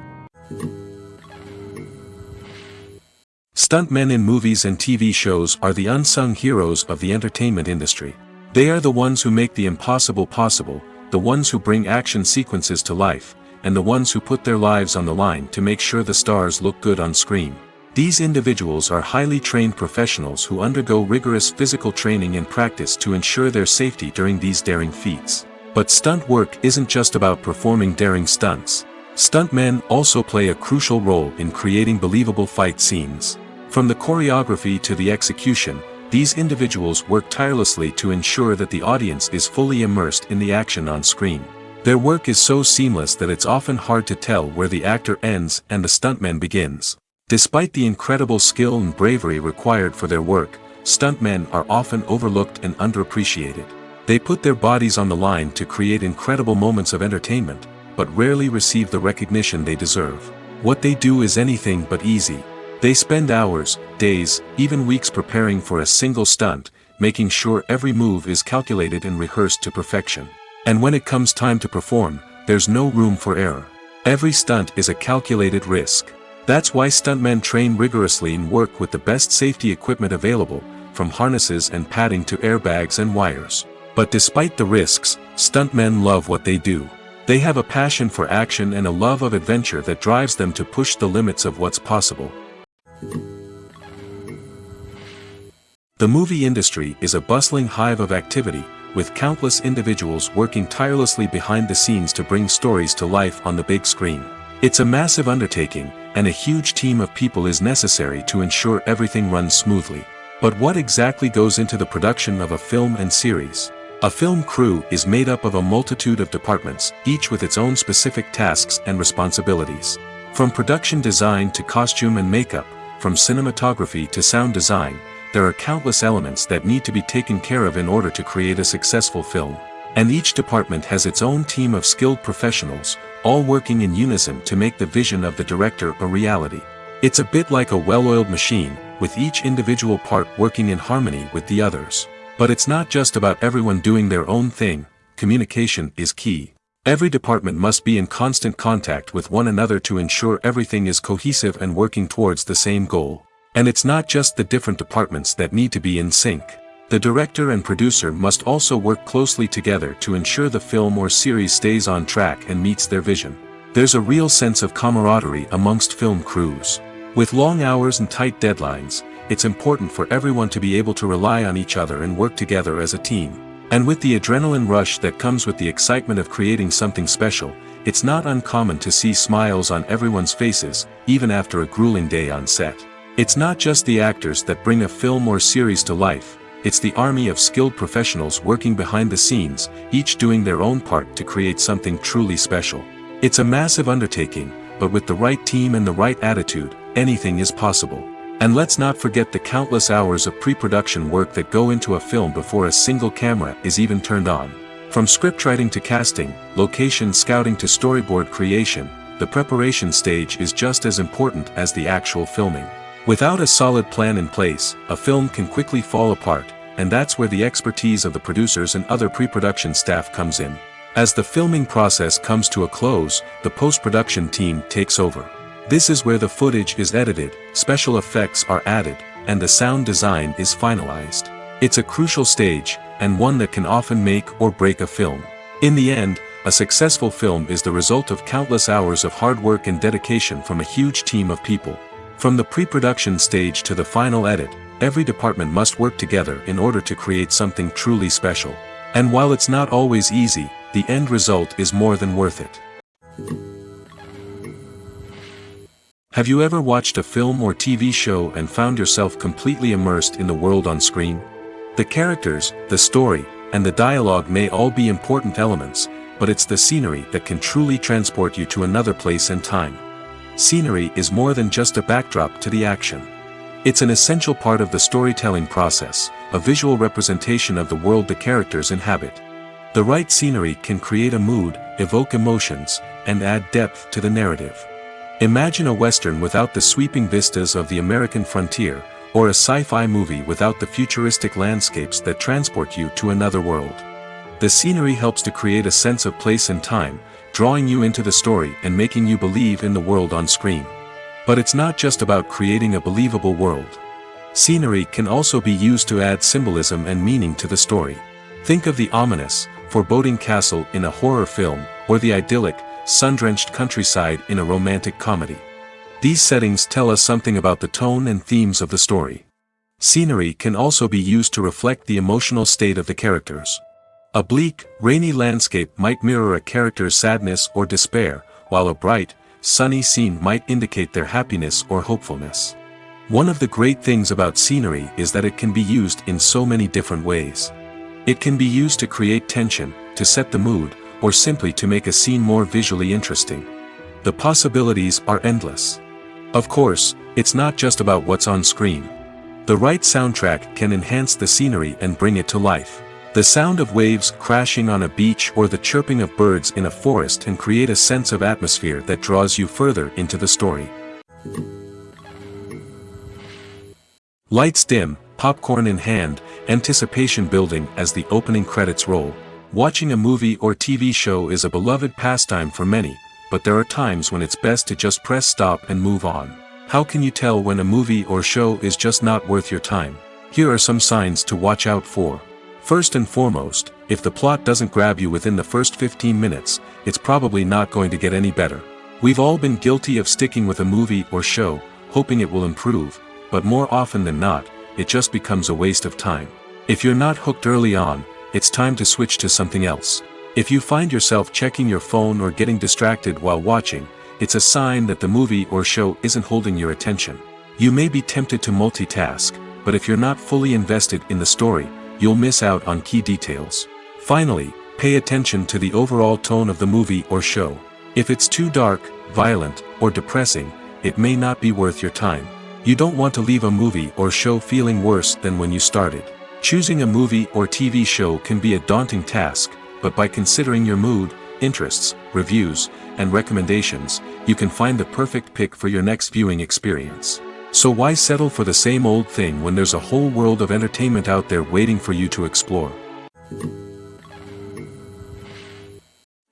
Stuntmen in movies and TV shows are the unsung heroes of the entertainment industry. They are the ones who make the impossible possible, the ones who bring action sequences to life, and the ones who put their lives on the line to make sure the stars look good on screen. These individuals are highly trained professionals who undergo rigorous physical training and practice to ensure their safety during these daring feats. But stunt work isn't just about performing daring stunts. Stuntmen also play a crucial role in creating believable fight scenes. From the choreography to the execution, these individuals work tirelessly to ensure that the audience is fully immersed in the action on screen. Their work is so seamless that it's often hard to tell where the actor ends and the stuntman begins. Despite the incredible skill and bravery required for their work, stuntmen are often overlooked and underappreciated. They put their bodies on the line to create incredible moments of entertainment, but rarely receive the recognition they deserve. What they do is anything but easy. They spend hours, days, even weeks preparing for a single stunt, making sure every move is calculated and rehearsed to perfection. And when it comes time to perform, there's no room for error. Every stunt is a calculated risk. That's why stuntmen train rigorously and work with the best safety equipment available, from harnesses and padding to airbags and wires. But despite the risks, stuntmen love what they do. They have a passion for action and a love of adventure that drives them to push the limits of what's possible. The movie industry is a bustling hive of activity, with countless individuals working tirelessly behind the scenes to bring stories to life on the big screen. It's a massive undertaking, and a huge team of people is necessary to ensure everything runs smoothly. But what exactly goes into the production of a film and series? A film crew is made up of a multitude of departments, each with its own specific tasks and responsibilities. From production design to costume and makeup, from cinematography to sound design, there are countless elements that need to be taken care of in order to create a successful film. And each department has its own team of skilled professionals, all working in unison to make the vision of the director a reality. It's a bit like a well-oiled machine, with each individual part working in harmony with the others. But it's not just about everyone doing their own thing. Communication is key. Every department must be in constant contact with one another to ensure everything is cohesive and working towards the same goal. And it's not just the different departments that need to be in sync. The director and producer must also work closely together to ensure the film or series stays on track and meets their vision. There's a real sense of camaraderie amongst film crews. With long hours and tight deadlines, it's important for everyone to be able to rely on each other and work together as a team. And with the adrenaline rush that comes with the excitement of creating something special, it's not uncommon to see smiles on everyone's faces, even after a grueling day on set. It's not just the actors that bring a film or series to life, it's the army of skilled professionals working behind the scenes, each doing their own part to create something truly special. It's a massive undertaking, but with the right team and the right attitude, anything is possible. And let's not forget the countless hours of pre-production work that go into a film before a single camera is even turned on. From scriptwriting to casting, location scouting to storyboard creation, the preparation stage is just as important as the actual filming. Without a solid plan in place, a film can quickly fall apart, and that's where the expertise of the producers and other pre-production staff comes in. As the filming process comes to a close, the post-production team takes over. This is where the footage is edited, special effects are added, and the sound design is finalized. It's a crucial stage, and one that can often make or break a film. In the end, a successful film is the result of countless hours of hard work and dedication from a huge team of people. From the pre-production stage to the final edit, every department must work together in order to create something truly special. And while it's not always easy, the end result is more than worth it. Have you ever watched a film or TV show and found yourself completely immersed in the world on screen? The characters, the story, and the dialogue may all be important elements, but it's the scenery that can truly transport you to another place and time. Scenery is more than just a backdrop to the action. It's an essential part of the storytelling process, a visual representation of the world the characters inhabit. The right scenery can create a mood, evoke emotions, and add depth to the narrative. Imagine a Western without the sweeping vistas of the American frontier, or a sci-fi movie without the futuristic landscapes that transport you to another world. The scenery helps to create a sense of place and time, drawing you into the story and making you believe in the world on screen. But it's not just about creating a believable world. Scenery can also be used to add symbolism and meaning to the story. Think of the ominous, foreboding castle in a horror film, or the idyllic, sun-drenched countryside in a romantic comedy. These settings tell us something about the tone and themes of the story. Scenery can also be used to reflect the emotional state of the characters. A bleak, rainy landscape might mirror a character's sadness or despair, while a bright, sunny scene might indicate their happiness or hopefulness. One of the great things about scenery is that it can be used in so many different ways. It can be used to create tension, to set the mood, or simply to make a scene more visually interesting. The possibilities are endless. Of course, it's not just about what's on screen. The right soundtrack can enhance the scenery and bring it to life. The sound of waves crashing on a beach or the chirping of birds in a forest can create a sense of atmosphere that draws you further into the story. Lights dim, popcorn in hand, anticipation building as the opening credits roll. Watching a movie or TV show is a beloved pastime for many, but there are times when it's best to just press stop and move on. How can you tell when a movie or show is just not worth your time? Here are some signs to watch out for. First and foremost, if the plot doesn't grab you within the first 15 minutes, it's probably not going to get any better. We've all been guilty of sticking with a movie or show, hoping it will improve, but more often than not, it just becomes a waste of time. If you're not hooked early on, it's time to switch to something else. If you find yourself checking your phone or getting distracted while watching, it's a sign that the movie or show isn't holding your attention. You may be tempted to multitask, but if you're not fully invested in the story, you'll miss out on key details. Finally, pay attention to the overall tone of the movie or show. If it's too dark, violent, or depressing, it may not be worth your time. You don't want to leave a movie or show feeling worse than when you started. Choosing a movie or TV show can be a daunting task, but by considering your mood, interests, reviews, and recommendations, you can find the perfect pick for your next viewing experience. So why settle for the same old thing when there's a whole world of entertainment out there waiting for you to explore?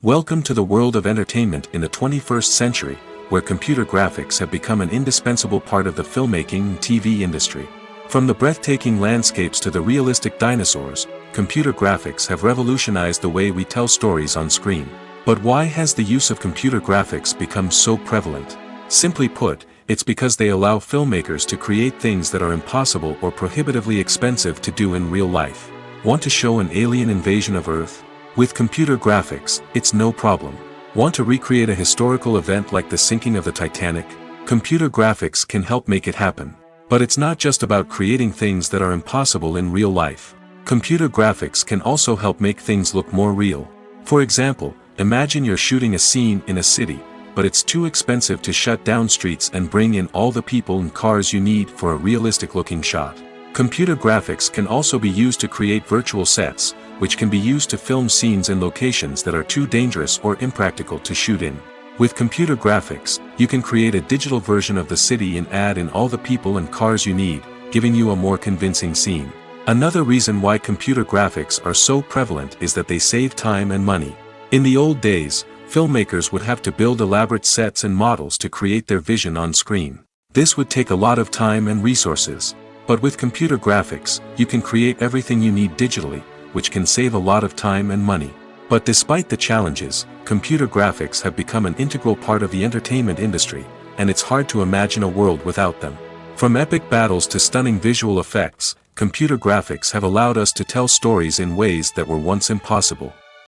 Welcome to the world of entertainment in the 21st century, where computer graphics have become an indispensable part of the filmmaking and TV industry. From the breathtaking landscapes to the realistic dinosaurs, computer graphics have revolutionized the way we tell stories on screen. But why has the use of computer graphics become so prevalent? Simply put, it's because they allow filmmakers to create things that are impossible or prohibitively expensive to do in real life. Want to show an alien invasion of Earth? With computer graphics, it's no problem. Want to recreate a historical event like the sinking of the Titanic? Computer graphics can help make it happen. But it's not just about creating things that are impossible in real life. Computer graphics can also help make things look more real. For example, imagine you're shooting a scene in a city, but it's too expensive to shut down streets and bring in all the people and cars you need for a realistic-looking shot. Computer graphics can also be used to create virtual sets, which can be used to film scenes in locations that are too dangerous or impractical to shoot in. With computer graphics, you can create a digital version of the city and add in all the people and cars you need, giving you a more convincing scene. Another reason why computer graphics are so prevalent is that they save time and money. In the old days, filmmakers would have to build elaborate sets and models to create their vision on screen. This would take a lot of time and resources. But with computer graphics, you can create everything you need digitally, which can save a lot of time and money. But despite the challenges, computer graphics have become an integral part of the entertainment industry, and it's hard to imagine a world without them. From epic battles to stunning visual effects, computer graphics have allowed us to tell stories in ways that were once impossible.